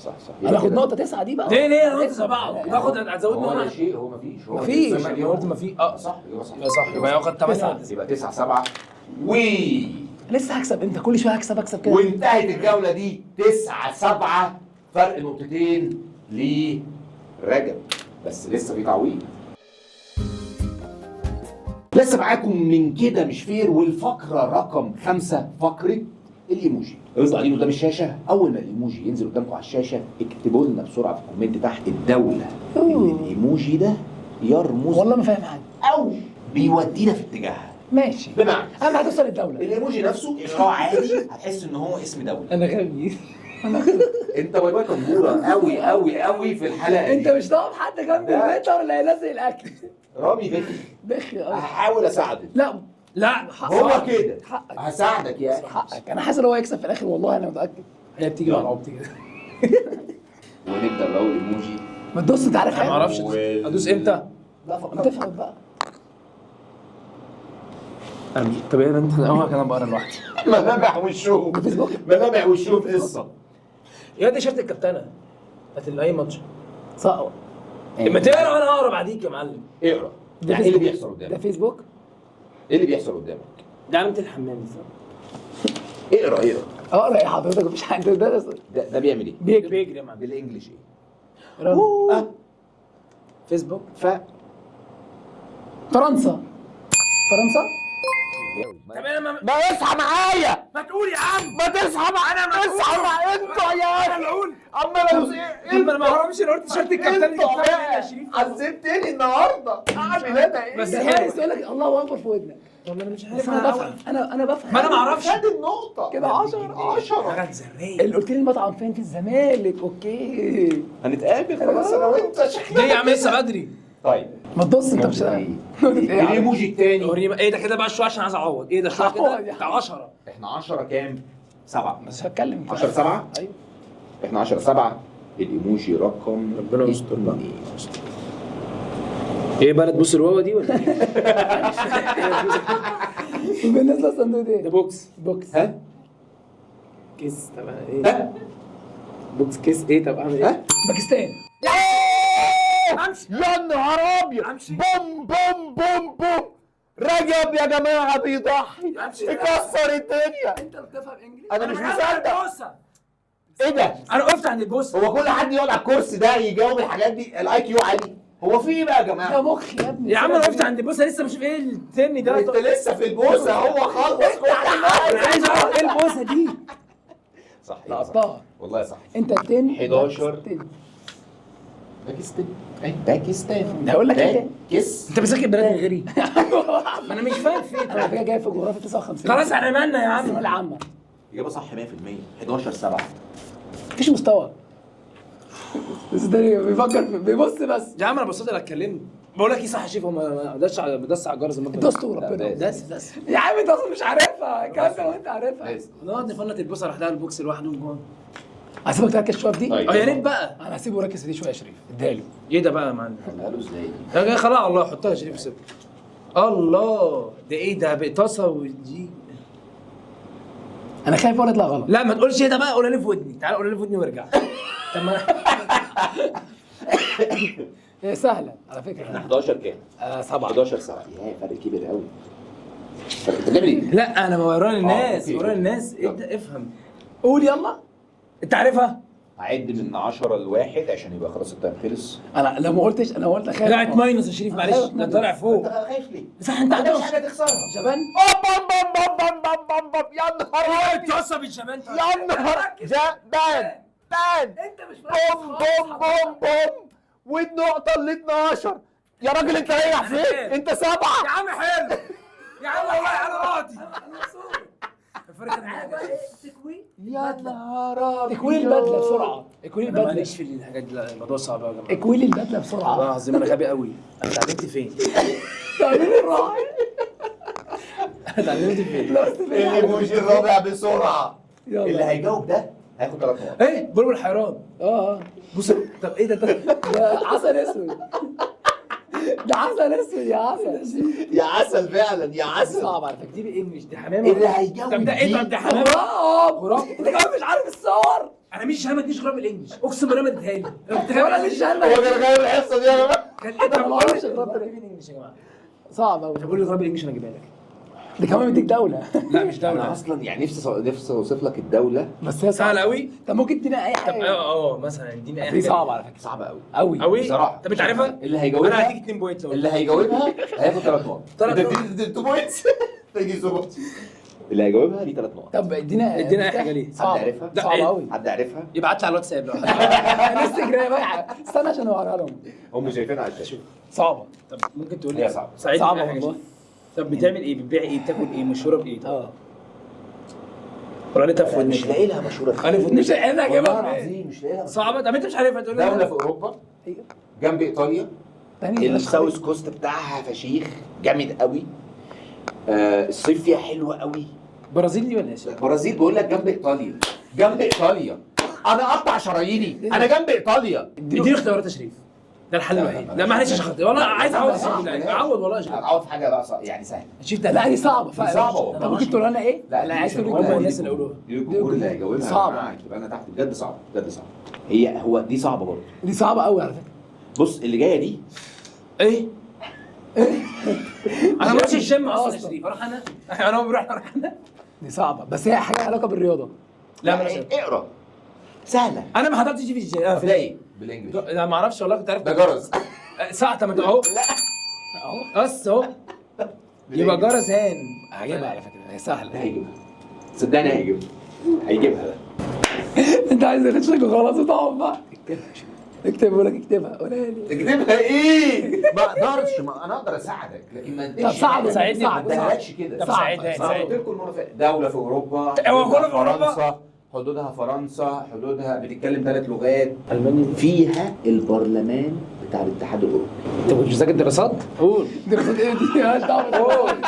Speaker 4: انا اخد نقطه 9 دي بقى.
Speaker 3: ليه انا قلت 7 باخد هتزودني
Speaker 1: هو
Speaker 3: وانا
Speaker 1: ولا شيء هو مفيش. هو
Speaker 4: مفيش.
Speaker 3: انا قلت ما في
Speaker 1: صح يبقى صح.
Speaker 3: يبقى صح يبقى ياخد 8
Speaker 1: يبقى 9-7
Speaker 4: لسه هكسب. انت كل شويه هكسب كده.
Speaker 1: وانتهت الجولة دي 9-7 فرق نقطتين لرجب. بس لسه في تعويض. لسه معاكم من كده مش فير والفقرة رقم 5 فقرة الايموجي. ارضوا قاعدين قدام الشاشة. أول ما الايموجي ينزل قدامكم على الشاشة اكتبوا لنا بسرعة في الكومنت تحت الدولة اللي الايموجي ده يرمز
Speaker 4: والله ما فاهم حاجه.
Speaker 1: أو بيودينا في اتجاهها.
Speaker 4: ماشي.
Speaker 1: بمعنى
Speaker 4: اهم حاجه توصل للدوله.
Speaker 1: الايموجي نفسه اشراع عادي هتحس ان هو اسم دولة.
Speaker 4: انا غبي.
Speaker 1: انت باي باي كنجورة قوي في الحلقة دي.
Speaker 4: انت مش ضامن حد جنب
Speaker 1: لا.
Speaker 4: البيت ولا هينزل الاكل.
Speaker 1: رامي بكي.
Speaker 4: بخي
Speaker 1: هحاول اساعدك.
Speaker 4: لا
Speaker 3: لا
Speaker 1: هو كده
Speaker 4: حقك.
Speaker 1: هساعدك يا اخي.
Speaker 4: حقك. انا حاسس ان هو هيكسب في الاخر والله انا متاكد.
Speaker 3: هي بتيجي مع بعض كده.
Speaker 1: ونبدا باول ايموجي.
Speaker 4: ما تدوس. انت عارف
Speaker 3: انا ما
Speaker 4: حاجه.
Speaker 3: اعرفش ادوس امتى.
Speaker 4: انت تفهم بقى.
Speaker 3: طب ايه انت اول كان بقرا لوحدي.
Speaker 1: ملامح وشوف.
Speaker 4: فيسبوك.
Speaker 1: ملامح وشوف قصه.
Speaker 3: يا دي شرط الكابتنه بتاعت اي ماتش.
Speaker 4: صح.
Speaker 3: لما تقرا وانا هقرا بعديك يا معلم.
Speaker 1: اقرا.
Speaker 4: ده
Speaker 1: يعني ايه اللي
Speaker 4: فيسبوك.
Speaker 1: بيحصل
Speaker 4: ده
Speaker 1: قدامك؟
Speaker 4: فيسبوك.
Speaker 1: ايه اللي بيحصل قدامك؟
Speaker 3: ده علامه الحمام بالظبط.
Speaker 1: اقرا.
Speaker 4: اقرا يا حضرتك مفيش حاجه.
Speaker 1: ده بيعمل ايه؟
Speaker 3: بيجري يا معلم.
Speaker 1: بالانجلش ايه؟
Speaker 4: رن.
Speaker 3: فيسبوك.
Speaker 4: فرنسا.
Speaker 3: طب انا ما
Speaker 1: اصحى معايا.
Speaker 3: ما تقول يا عم.
Speaker 1: ما تصحى معايا. انا اصحى معايا انتوا يا
Speaker 3: انا اقول
Speaker 1: عمال
Speaker 3: انا ما اعرفش انا قلت شرط الكابتن اللي
Speaker 1: عذبتني النهارده. اعمل انا ايه؟
Speaker 4: بس حارس يقول لك الله اكبر في ودنك.
Speaker 3: طب انا مش
Speaker 4: بس
Speaker 3: عارف
Speaker 4: انا بفهم انا بفهم
Speaker 3: ما انا ما اعرفش
Speaker 1: خد النقطة
Speaker 4: كده 10
Speaker 3: حاجات ذريه.
Speaker 4: اللي قلت لي المطعم فين؟ في الزمالك. اوكي
Speaker 1: هنتقابل خلاص انا وانت
Speaker 3: ليه يا عم لسه بدري؟
Speaker 1: طيب
Speaker 4: ما تبص انت مش
Speaker 1: الايموجي التاني
Speaker 3: وريني ايه ده كده بقى شويه عشان عايز اعوض. ايه ده شويه
Speaker 4: عوض
Speaker 3: كده
Speaker 4: يا
Speaker 3: بتاع 10.
Speaker 1: احنا 10 كام؟ 7
Speaker 4: مش هتكلم
Speaker 1: 10 7
Speaker 4: ايوه
Speaker 1: احنا 10 7 الايموجي رقم
Speaker 3: ربنا يستر بقى.
Speaker 1: 2.
Speaker 3: ايه بلد بوس الواوا دي ولا ايه؟
Speaker 4: بالنسبه للصندوق
Speaker 3: ده
Speaker 4: ده
Speaker 3: بوكس
Speaker 4: بوكس
Speaker 1: ها؟
Speaker 3: كيس. طب ايه؟
Speaker 1: ها؟
Speaker 3: بوكس كيس ايه؟ طب اعمل ايه؟
Speaker 1: ها؟
Speaker 4: باكستان.
Speaker 3: امشي
Speaker 1: يا نهار ابيض
Speaker 3: امشي
Speaker 1: بوم بوم بوم بوم رجب يا جماعه بيضحي
Speaker 3: امشي
Speaker 1: يكسر الدنيا.
Speaker 4: انت بتفهم انجليزي؟
Speaker 1: انا مش مصدق.
Speaker 3: بوسه.
Speaker 1: ايه ده؟
Speaker 3: انا وقفت عند البوسه.
Speaker 1: هو كل حد يقعد على الكرسي ده يجاوب الحاجات دي؟ الاي كيو عالي. هو في ايه بقى يا
Speaker 4: يا
Speaker 1: جماعه؟
Speaker 4: مخ يا ابني
Speaker 3: يا عم انا وقفت عند البوسه لسه مش ايه التاني ده.
Speaker 1: انت لسه في البوسه هو خلص كل
Speaker 3: انا
Speaker 1: حاجه.
Speaker 3: عايز اعرف ايه البوسه دي.
Speaker 1: صح
Speaker 4: لقطتها
Speaker 1: والله صح.
Speaker 4: انت 10
Speaker 1: 11. باكستان ايه باكستان
Speaker 4: هقول لك ايه؟
Speaker 1: باكس
Speaker 3: انت مسكت بلد من غيري. ما انا مش فاهم في
Speaker 4: على
Speaker 3: ايه.
Speaker 4: فكره جاي في جغرافيا 59
Speaker 3: خلاص احنا مالنا يا عم.
Speaker 4: الثانويه العامه
Speaker 1: اجابه صح 100%. 11 7
Speaker 4: مفيش مستوى. بس ده بيفكر بيبص بس.
Speaker 3: يا عم انا بصيت لك اتكلمت. بقول لك ايه صح يا شيف، هو ما بدس على الجرس المطبخ.
Speaker 4: دستور ربنا.
Speaker 3: دس
Speaker 4: يا عم انت اصلا مش عارفها الكلام ده وانت عارفها.
Speaker 3: نقعد نفنط البوسه راح لها البوكس لوحده وجوه.
Speaker 4: هسيبك تركز شويه في دي.
Speaker 1: طيب.
Speaker 3: اه يا ريت بقى.
Speaker 4: انا هسيبه يركز في دي شويه يا شريف اداله.
Speaker 3: ايه ده بقى يا معلم؟
Speaker 1: قالوا ازاي؟
Speaker 3: يا جاي خلاص الله حطها يا شريف سيب. الله ده ايه ده بقطاسه ودي.
Speaker 4: انا خايف اقول اطلع غلط.
Speaker 3: لا ما تقولش ايه ده بقى، قولها لي في ودني. تعال قولها لي في ودني وارجع. طب ما
Speaker 4: هي سهله على فكره.
Speaker 1: 11 كام؟
Speaker 4: 7
Speaker 1: 11 7 يا فرق كبير قوي. طب انت بتعمل ايه؟
Speaker 3: لا انا وراني الناس
Speaker 1: أوكي.
Speaker 3: وراني الناس.
Speaker 1: يلا.
Speaker 3: انت افهم.
Speaker 4: قول يلا.
Speaker 3: انت عارفها؟
Speaker 1: هعد من 10 ل1 عشان يبقى خلاص التايم خلص.
Speaker 4: انا لو ما قلتش انا قلت خايف.
Speaker 3: طلعت ماينس يا شريف معلش. ده طلع فوق.
Speaker 1: انت خايف ليه؟
Speaker 3: صح انت
Speaker 1: ما عندكش
Speaker 3: عندك
Speaker 1: حاجه تخسرها.
Speaker 4: شبان.
Speaker 1: يا نهار ابيض
Speaker 3: اتوصى بالشبان.
Speaker 1: يا نهار جبان بان
Speaker 4: انت مش
Speaker 1: بوم بوم بوم بوم والنقطة اللي 12 يا راجل انت رايح فين؟
Speaker 3: فين؟
Speaker 1: انت 7
Speaker 3: يا عم حلو. يا عم والله انا راضي. الفرق كان معايا.
Speaker 1: يا نهار ابيض
Speaker 4: اكويل البدله بسرعه. اكويل
Speaker 3: انا
Speaker 4: البدله.
Speaker 3: ماليش في الحاجات دي. لا الموضوع صعب قوي يا جماعه.
Speaker 4: اكويل البدله
Speaker 3: والله
Speaker 4: بسرعه.
Speaker 3: العظيم انا غبي قوي. انا اتعلمت فين؟
Speaker 4: تعمل الراعي.
Speaker 3: اتعلمت فين؟
Speaker 1: الايموجي الرابع بسرعه.
Speaker 4: يلا.
Speaker 1: اللي هيجاوب ده هياخد 3 نقط.
Speaker 3: ايه بلبل حيران.
Speaker 4: اه
Speaker 3: بص طب ايه ده
Speaker 4: ده عسل اسود. ده عسل اسود يا عسل.
Speaker 1: يا عسل فعلا يا عسل.
Speaker 4: صعب على فكره.
Speaker 3: دي بالانجلش دي حمامه.
Speaker 1: اللي هيجاوب
Speaker 3: طب ده ايه؟
Speaker 1: دي.
Speaker 3: طب ده حمامه.
Speaker 4: غراب. انت كمان مش عارف الصور.
Speaker 3: انا مش شهامه ديش غراب الانجلش اقسم بالله ما اديها لي.
Speaker 4: ولا ليش شهامه.
Speaker 1: هو كان غير الحصه دي يا جماعه.
Speaker 3: كان ايه؟
Speaker 4: أنا
Speaker 3: طب
Speaker 4: ما
Speaker 3: قول
Speaker 4: أعرفش
Speaker 3: لي
Speaker 4: غراب
Speaker 3: الانجلش يا جماعه.
Speaker 4: صعب قوي.
Speaker 3: طب قول لي غراب الانجلش انا اجيبها لك.
Speaker 4: ده كمان مديك دوله.
Speaker 3: لا مش
Speaker 1: انا
Speaker 3: دوله.
Speaker 1: اصلا يعني نفسي اوصف لك الدوله.
Speaker 4: بس هي
Speaker 3: سهله قوي.
Speaker 4: طب ممكن تدينا اي
Speaker 3: طب
Speaker 4: حاجه.
Speaker 3: مثلا اديني اي
Speaker 4: دي
Speaker 3: حاجه.
Speaker 4: صعبه على فكره.
Speaker 1: صعبه قوي
Speaker 4: قوي
Speaker 3: قوي
Speaker 1: بصراحه.
Speaker 3: طب انت عارفها؟
Speaker 1: اللي هيجاوبها
Speaker 3: انا هديك 2 بوينت لو
Speaker 1: اللي هيجاوبها هياخد 3 نقط.
Speaker 3: 3 نقط.
Speaker 1: 2 بوينتس تيجي ظبط. اللي هيجاوبها ليه 3 نقط.
Speaker 4: طب ادينا
Speaker 3: ادينا اي حاجه ليه؟
Speaker 1: حد
Speaker 4: صعبه.
Speaker 1: عارفها؟
Speaker 3: لا،
Speaker 4: صعبه
Speaker 3: إيه؟
Speaker 4: قوي.
Speaker 1: حد عارفها؟
Speaker 3: يبعت لي على الواتساب لو
Speaker 4: انستجرام بقى. استنى عشان اوريها لهم.
Speaker 1: هم شايفينها على الشاشه.
Speaker 4: صعبه.
Speaker 3: طب ممكن تقول لي
Speaker 1: هي صعبة.
Speaker 3: ساعدني
Speaker 4: صعبة
Speaker 3: في أي حاجة.
Speaker 4: والله.
Speaker 3: طب بتعمل ايه؟ بتبيع ايه؟ بتاكل ايه؟ مشهوره بايه؟ طب قرانتها في
Speaker 1: مش
Speaker 3: ودنك.
Speaker 1: لاقي لها مشهوره.
Speaker 3: انا في ودنك.
Speaker 4: مش انا
Speaker 1: والله
Speaker 4: اجيبها.
Speaker 1: العظيم مش لاقي لها.
Speaker 3: صعبه. طب انت مش عارفها تقول لي
Speaker 1: دوله في اوروبا جنب ايطاليا. الساوث كوست بتاعها فشيخ جامد قوي. الصيف فيها حلو قوي.
Speaker 3: برازيل دي ولا ايه؟
Speaker 1: البرازيل بقول لك جنب ايطاليا. جنب ايطاليا. انا اقطع شراييني انا جنب ايطاليا.
Speaker 3: اديني اختيارات يا شريف. ده الحل الوحيد. لا معلش عشان خاطري والله عايز اعوض اعوض والله يا شريف.
Speaker 1: هتعوض في حاجه بقى يعني سهله.
Speaker 3: شريف ده
Speaker 4: لا دي صعبه
Speaker 1: دي صعبة والله.
Speaker 4: طب ممكن تقول لنا ايه؟
Speaker 1: لا
Speaker 4: لا عايز تقول
Speaker 3: هم
Speaker 4: لي
Speaker 3: الناس اللي قالوها.
Speaker 1: دي الجمهور اللي هيجاوبها
Speaker 4: صعبة.
Speaker 1: يبقى انا تحت بجد صعبه بجد صعبه. هو دي صعبه برضه.
Speaker 4: دي صعبه قوي على فكره.
Speaker 1: بص اللي جايه دي
Speaker 3: ايه؟ انا ما بروحش الجيم اصلا يا
Speaker 4: أصلاً.
Speaker 3: شريف. اروح انا بروح انا.
Speaker 4: دي صعبه بس هي حاجه علاقه بالرياضه.
Speaker 3: لا
Speaker 1: يعني
Speaker 3: مالهاش.
Speaker 1: اقرا سهله.
Speaker 3: انا ما حضرتش في الجيم.
Speaker 1: ده ايه بالانجلش؟
Speaker 3: لا ما اعرفش والله كنت عارف.
Speaker 1: ده جرس.
Speaker 3: ساعة ما اهو. لا اهو بس اهو. يبقى جرس هان.
Speaker 4: هجيبها على فكره هي سهله.
Speaker 1: هيجيبها صدقني هيجيبها. هيجيبها ده.
Speaker 4: انت عايز تغشك وخلاص وتقعد بقى. بقول لك اكتبها قولها لي.
Speaker 1: تكتبها ايه؟ ما اقدرش، ما انا اقدر اساعدك لكن ما
Speaker 4: طب
Speaker 1: اديكش
Speaker 4: ساعدني،
Speaker 1: حاجة.
Speaker 4: ساعدني،
Speaker 1: ما اديهالكش كده.
Speaker 3: طب ساعدني،
Speaker 1: صعب. قلت لكم المره اللي فاتت دوله في اوروبا،
Speaker 3: هو كله في أوروبا؟
Speaker 1: فرنسا، حدودها فرنسا، حدودها بتتكلم 3 لغات،
Speaker 3: المانيا.
Speaker 1: فيها البرلمان بتاع الاتحاد الاوروبي.
Speaker 3: انت كنت بتذاكر دراسات؟ قول.
Speaker 4: دراسات ايه دي؟ مالهاش دعوه دلوقتي،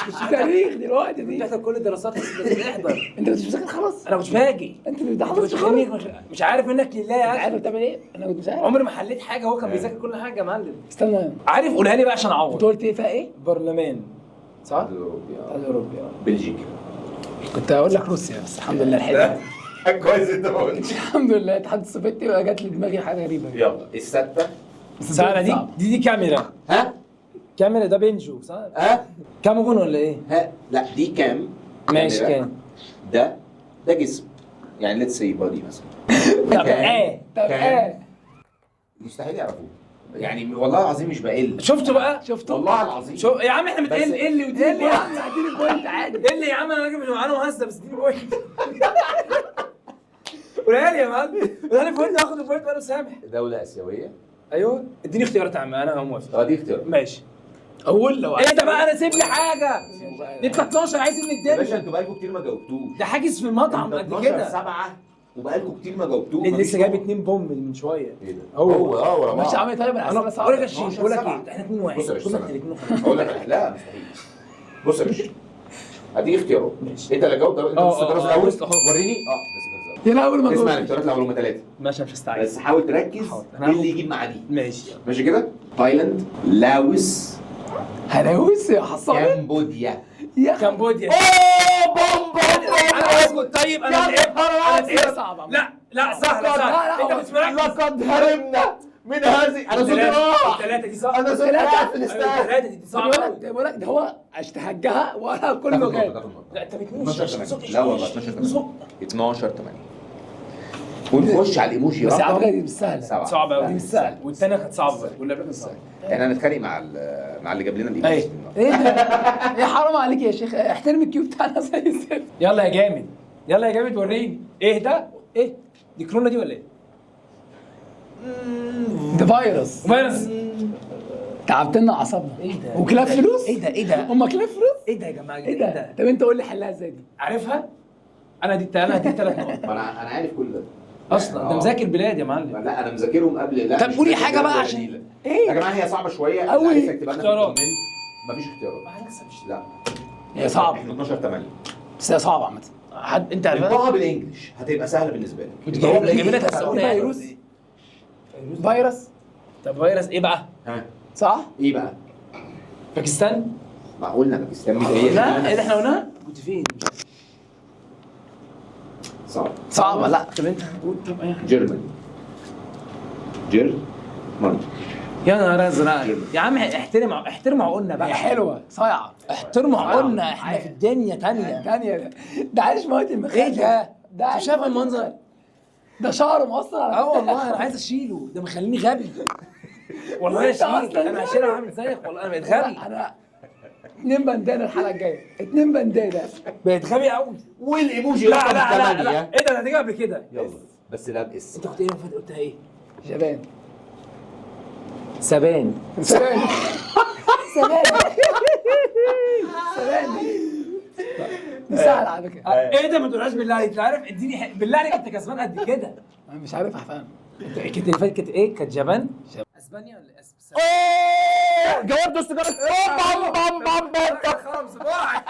Speaker 4: مش تاريخ دلوقتي دي.
Speaker 3: بتحضر كل الدراسات بس لازم تحضر.
Speaker 4: انت مش بتذاكر خلاص؟
Speaker 3: انا كنت باجي.
Speaker 4: انت اللي
Speaker 3: انت
Speaker 4: حافظ
Speaker 3: بتخليني
Speaker 4: خالص؟
Speaker 3: مش عارف منك لله يا
Speaker 4: انت عارف
Speaker 3: اخي.
Speaker 4: بتعمل ايه؟ انا كنت مش عارف.
Speaker 3: عمري ما حليت حاجه، هو كان بيذاكر كل حاجه يا معلم.
Speaker 4: استنى،
Speaker 3: عارف قولها لي بقى عشان
Speaker 4: انت
Speaker 3: اعوض.
Speaker 4: قلت ايه فيها ايه؟
Speaker 3: برلمان صح؟
Speaker 1: الاتحاد الاوروبي
Speaker 4: الاتحاد الاوروبي
Speaker 1: بلجيكا.
Speaker 4: كنت هقول لك روسيا بس الحمد لله لحقت.
Speaker 1: كويس انت ما قلتش.
Speaker 4: الحمد لله الاتحاد السوفيتي وجات لي دماغي حاجه غريبه.
Speaker 1: يلا السته.
Speaker 3: سهله دي.
Speaker 4: صعب.
Speaker 3: دي كاميرا.
Speaker 1: ها
Speaker 3: كاميرا ده بنجو صح؟
Speaker 1: ها
Speaker 3: كاميرون ولا ايه؟
Speaker 1: ها لا دي كام؟
Speaker 3: ماشي
Speaker 1: كاميرا.
Speaker 3: كام.
Speaker 1: ده جسم يعني ليتس سي بادي مثلا.
Speaker 3: طب ايه؟
Speaker 4: طب ايه؟
Speaker 1: مستحيل يعرفوه يعني والله العظيم مش بقل.
Speaker 3: شفتوا بقى؟
Speaker 4: شفتوا؟
Speaker 1: والله العظيم
Speaker 3: شو يا عم احنا
Speaker 1: بس-
Speaker 3: بتقل ايه اللي ودي
Speaker 4: ايه اللي يا عم اديني بوينت عادي.
Speaker 3: ايه اللي يا عم انا راجل مش معانا مهزه بس اديني بوينت. قولها لي يا معلم، قولها لي بوينت هاخد البوينت وانا مسامح.
Speaker 1: دولة آسيوية.
Speaker 3: ايوه اديني اختيارات يا عم انا موافق.
Speaker 1: دي اختيار.
Speaker 3: ماشي.
Speaker 4: اقول لو
Speaker 3: ايه ده بقى انا سيب لي حاجه. انت 12 عايز ان
Speaker 1: يا باشا
Speaker 3: الدنيا.
Speaker 1: انتوا بقالكم كتير ما جاوبتوش.
Speaker 3: ده حاجز في المطعم قد كده.
Speaker 1: 7 وبقالكم كتير ما جاوبتوش.
Speaker 3: اللي لسه جايب 2 بوم من شويه.
Speaker 1: ايه ده؟
Speaker 3: هو
Speaker 1: ورا
Speaker 4: ماشي يا
Speaker 1: بعض.
Speaker 4: عم طيب انا
Speaker 3: انا
Speaker 4: اسئله
Speaker 3: بقول لك
Speaker 4: صعبه.
Speaker 3: الشيء بقول لك ايه احنا 2 1.
Speaker 1: بص يا باشا
Speaker 3: كنا
Speaker 1: استنى.
Speaker 3: الاثنين
Speaker 1: اقول لك لا مستحيل. بص يا باشا هديك اختيارات.
Speaker 3: ماشي.
Speaker 1: انت اللي جاوبت انت
Speaker 3: اه،
Speaker 1: بص الدراسه
Speaker 3: اه،
Speaker 1: الاول
Speaker 3: بص اهو.
Speaker 1: وريني
Speaker 4: يا لا اول ما
Speaker 1: اسمع
Speaker 4: تقول
Speaker 1: الاختيارات الاول هم 3
Speaker 3: ماشي مش هستعجل.
Speaker 1: بس حاول تركز
Speaker 3: حاضر.
Speaker 1: ايه اللي يجيب مع دي.
Speaker 3: ماشي.
Speaker 1: ماشي كده؟ تايلاند، لاوس،
Speaker 4: هلاوس يا حصان
Speaker 1: كمبوديا.
Speaker 4: يا
Speaker 3: كمبوديا.
Speaker 1: بوم
Speaker 3: انا اسكت طيب انا تعبت انا تعبت.
Speaker 4: صعبه.
Speaker 3: لا لا سهله سهله انت مش مركز.
Speaker 1: لقد هرمنا من هذه. انا صوتي راح.
Speaker 3: الثلاثه دي صح.
Speaker 1: انا صوتي راح في الاستاد.
Speaker 3: الثلاثه دي صعبه قوي.
Speaker 4: بقول لك ده هو اشتهجها وانا كله غير.
Speaker 3: لا انت بتموت
Speaker 1: 12 لا والله 12 8 ونخش على الايموجي
Speaker 4: بس على فكره
Speaker 1: رقم
Speaker 4: دي مش سهله.
Speaker 1: 7.
Speaker 3: صعبه قوي.
Speaker 4: دي مش سهله.
Speaker 3: والثانيه كانت صعبه واللي قبلها كانت صعبه.
Speaker 1: احنا هنتخانق مع اللي جاب لنا الايموجي.
Speaker 3: ايه
Speaker 4: ايه ده؟ ايه حرام عليك يا شيخ احترم الكيو بتاعنا زي الزفت.
Speaker 3: يلا يا جامد يلا يا جامد وريني ايه ده. ايه دي كورونا دي ولا ايه؟
Speaker 4: ده فيروس.
Speaker 3: فيروس.
Speaker 4: تعبت لنا اعصابنا.
Speaker 3: ايه ده؟
Speaker 4: وكلاب فلوس؟
Speaker 3: ايه ده ايه ده؟
Speaker 4: هم كلاب فلوس؟
Speaker 3: ايه ده يا جماعه
Speaker 4: ايه ده؟ طب انت قول لي حلها ازاي دي؟
Speaker 3: عارفها؟ انا دي 3 نقط
Speaker 1: انا عارف كل ده
Speaker 3: اصلا ده مذاكر بلاد يا معلم.
Speaker 1: لا انا مذاكرهم قبل. لا
Speaker 4: طب
Speaker 1: مش
Speaker 4: قولي
Speaker 1: مذاكر
Speaker 4: حاجة بقى
Speaker 1: ولا
Speaker 4: عشان-
Speaker 1: نيلة.
Speaker 4: ايه؟
Speaker 1: يا جماعه هي صعبه شويه.
Speaker 4: أوي.
Speaker 1: عايز اكتبها لنا في
Speaker 3: اختيارات.
Speaker 1: الكومنت. مفيش اختيارات.
Speaker 3: ما
Speaker 1: لا
Speaker 4: هي صعبه
Speaker 1: احنا 12 8
Speaker 4: بس هي صعبه عامه.
Speaker 3: حد انت عارفها؟
Speaker 1: انطقها بالانجلش هتبقى سهله بالنسبه لك.
Speaker 3: بتجاوب لك تسالوني
Speaker 4: فيروس. فيروس.
Speaker 3: طب فيروس ايه بقى؟
Speaker 1: ها
Speaker 4: صح؟
Speaker 1: ايه بقى؟
Speaker 3: باكستان؟
Speaker 1: ما قلنا باكستان مش هي.
Speaker 3: لا ايه ده احنا قلناها؟ كنت فين؟
Speaker 1: صعب.
Speaker 4: صعبه لا.
Speaker 3: طب انت قول طب اي حاجه.
Speaker 1: جيرماني. ماني.
Speaker 3: يا نهار ازرق يا عم احترم عقولنا
Speaker 4: هي
Speaker 3: بقى.
Speaker 4: حلوه صايعه.
Speaker 3: احترموا عقولنا احنا في الدنيا تانية.
Speaker 4: تانية ده عايش موت المخ.
Speaker 3: ايه ده؟
Speaker 4: ده عايش
Speaker 3: شايف
Speaker 4: موت
Speaker 3: المنظر؟
Speaker 4: المخ. ده شعره مؤثر على
Speaker 3: اه والله انا عايز اشيله ده مخليني غبي. والله
Speaker 4: وانت
Speaker 3: اشيله
Speaker 4: أصلاً
Speaker 3: انا هشيلها وعامل زيك والله انا بقيت غبي.
Speaker 4: انا 2 بندانه الحلقه الجايه 2 بندانه.
Speaker 3: بقيت غبي قوي.
Speaker 1: والايموجي
Speaker 3: لا
Speaker 1: رقم
Speaker 3: لا لا
Speaker 1: 8.
Speaker 3: لا ايه ده هتيجي قبل كده.
Speaker 1: يلا بس لا باس.
Speaker 3: انت كنت ايه المفروض قلتها ايه؟
Speaker 4: جبان.
Speaker 3: سبان.
Speaker 4: سلام. سلام. سلام. دي سهله على فكره.
Speaker 3: ايه ده ما تقولهاش بالله عليك. انت عارف اديني بالله عليك انت كسبان قد كده.
Speaker 4: انا مش عارف افهم.
Speaker 3: كانت اللي فاتت كانت ايه؟ كانت جبان؟ اسبانيا ولا
Speaker 1: جواب دوست جرس.
Speaker 3: خلاص صباحك.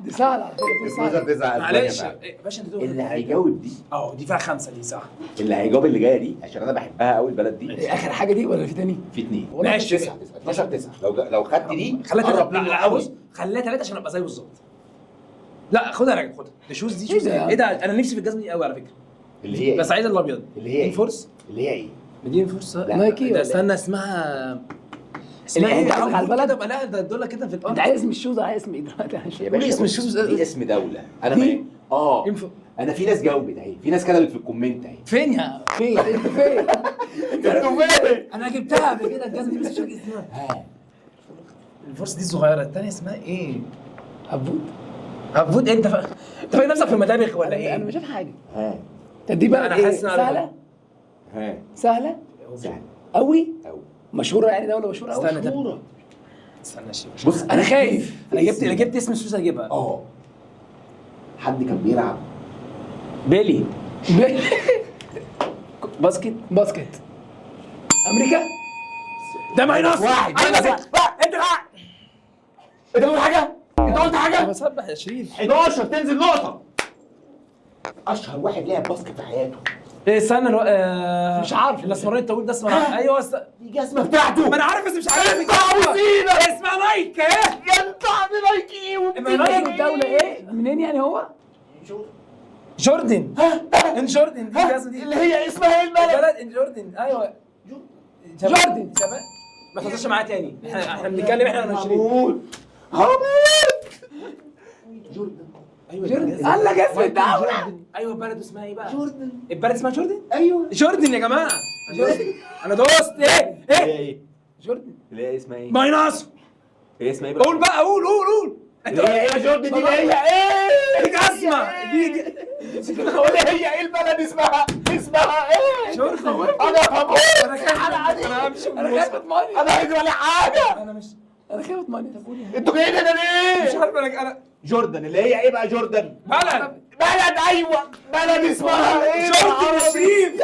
Speaker 4: دي سهله على فكره. دي سهله.
Speaker 3: معلش إيه، باشا انت
Speaker 1: اللي هيجاوب دي
Speaker 3: دي فيها 5 دي صح.
Speaker 1: اللي هيجاوب اللي جايه دي عشان انا بحبها قوي البلد دي.
Speaker 4: إيه اخر حاجه دي ولا في تاني؟
Speaker 1: في 2
Speaker 3: ماشي.
Speaker 1: 9 12 9 لو خدت دي
Speaker 3: خليها
Speaker 1: قرب
Speaker 3: 3 لا
Speaker 1: منه
Speaker 3: لا
Speaker 1: قوي.
Speaker 3: بص خليها 3 عشان ابقى زيه بالظبط. لا خدها راجل خدها. الشوز دي شوز
Speaker 4: إيه ده؟
Speaker 3: ايه ده انا نفسي في الجزمه دي قوي على فكره.
Speaker 1: اللي هي
Speaker 3: بس عايز الابيض.
Speaker 1: اللي هي
Speaker 3: دين فورس.
Speaker 1: اللي هي ايه؟
Speaker 3: مدينة فورس.
Speaker 1: لا.
Speaker 4: نايكي
Speaker 3: ده
Speaker 4: ولا
Speaker 3: استنى اسمها
Speaker 4: اللي انت قصدك على البلد؟
Speaker 3: تبقى لا ده دول كده في الارض.
Speaker 4: انت عايز اسم الشوز ولا عايز اسم ايه دلوقتي؟
Speaker 1: يا
Speaker 3: قولي
Speaker 1: باشا
Speaker 3: اسم
Speaker 1: بص،
Speaker 3: الشوز.
Speaker 1: دي اسم دوله. انا
Speaker 4: دي؟
Speaker 1: ما
Speaker 3: ينفع.
Speaker 1: انا في ناس جاوبت اهي، في ناس كتبت في الكومنت اهي.
Speaker 3: فين يا
Speaker 4: فين؟ انت فين؟
Speaker 1: انتوا فين؟
Speaker 3: انا جبتها قبل كده الجزمه دي بس مش فاكر اسمها.
Speaker 1: ها
Speaker 3: الفورس دي الصغيره الثانيه اسمها ايه؟
Speaker 4: عبود.
Speaker 3: عبود انت انت فاكر نفسك في المدابغ ولا ايه؟
Speaker 4: انا مش شايف حاجه.
Speaker 1: ها
Speaker 4: طب دي بقى
Speaker 3: انا
Speaker 4: ايه؟
Speaker 3: حاسس ان أنا
Speaker 4: سهله؟
Speaker 1: ها
Speaker 4: سهله
Speaker 1: سهل
Speaker 4: قوي.
Speaker 1: قوي.
Speaker 4: مشهوره يعني، دوله مشهوره قوي.
Speaker 3: استنى
Speaker 1: مشهورة.
Speaker 3: استنى يا شيخ.
Speaker 1: بص
Speaker 4: انا خايف.
Speaker 3: انا جبت اسم السوسه اجيبها.
Speaker 1: حد كان بيلعب
Speaker 3: بيلي.
Speaker 4: باسكت. امريكا.
Speaker 3: ده ماينص
Speaker 1: واحد.
Speaker 3: انت
Speaker 1: انت قلت حاجه؟ انت قلت
Speaker 3: انا
Speaker 1: حاجه؟
Speaker 3: بسبح يا شريف.
Speaker 1: 11 تنزل نقطه. اشهر واحد لعب باسكت في حياته.
Speaker 3: ايه استنى
Speaker 4: مش عارف.
Speaker 3: الاسمراني الطويل ده اسمه ايوه
Speaker 1: دي جزمه بتاعته.
Speaker 3: ما انا عارف بس مش عارف.
Speaker 1: انت عاوزينك.
Speaker 3: اسمها نايك ايه؟
Speaker 1: انت عامل نايكي
Speaker 3: نايك
Speaker 4: الدوله ايه؟ منين يعني هو؟
Speaker 3: جوردن. ان جوردن دي الجزمه دي
Speaker 1: اللي هي اسمها ايه البلد؟
Speaker 3: بلد ان جوردن. ايوه جوردن. شباب ما تهزرش معايا تاني. احنا بنتكلم احنا ولا شريف؟
Speaker 1: جوردن.
Speaker 3: ايوه
Speaker 4: جوردن. قال لك اسم الدوله.
Speaker 3: ايوه البلد اسمها ايه بقى؟
Speaker 1: جوردن.
Speaker 3: البلد اسمها جوردن؟
Speaker 1: ايوه.
Speaker 3: جوردن يا جماعه. جوردن. انا دوست ايه؟
Speaker 1: ايه؟
Speaker 4: جوردن.
Speaker 1: اللي هي اسمها ايه؟
Speaker 3: ماينص.
Speaker 1: هي اسمها ايه بقى؟
Speaker 3: قول بقى قول.
Speaker 1: اللي هي ايه جوردن دي اللي هي ايه؟
Speaker 3: دي جزمه دي
Speaker 1: قول هي ايه البلد اسمها ايه؟
Speaker 3: جوردن.
Speaker 1: انا هموت.
Speaker 3: انا خايف. انا همشي
Speaker 4: انا خايف اطمني.
Speaker 1: انا عايز ولا حاجه.
Speaker 3: انا مش
Speaker 4: خايف اطمني. طب قول يعني.
Speaker 1: انتوا جايين هنا
Speaker 3: مش
Speaker 1: ليه؟
Speaker 3: عارف انا
Speaker 1: جوردن اللي هي ايه بقى جوردن؟
Speaker 3: بلد
Speaker 1: بلد ايوه بلد اسمها ايه؟
Speaker 3: جوردن يا شريف.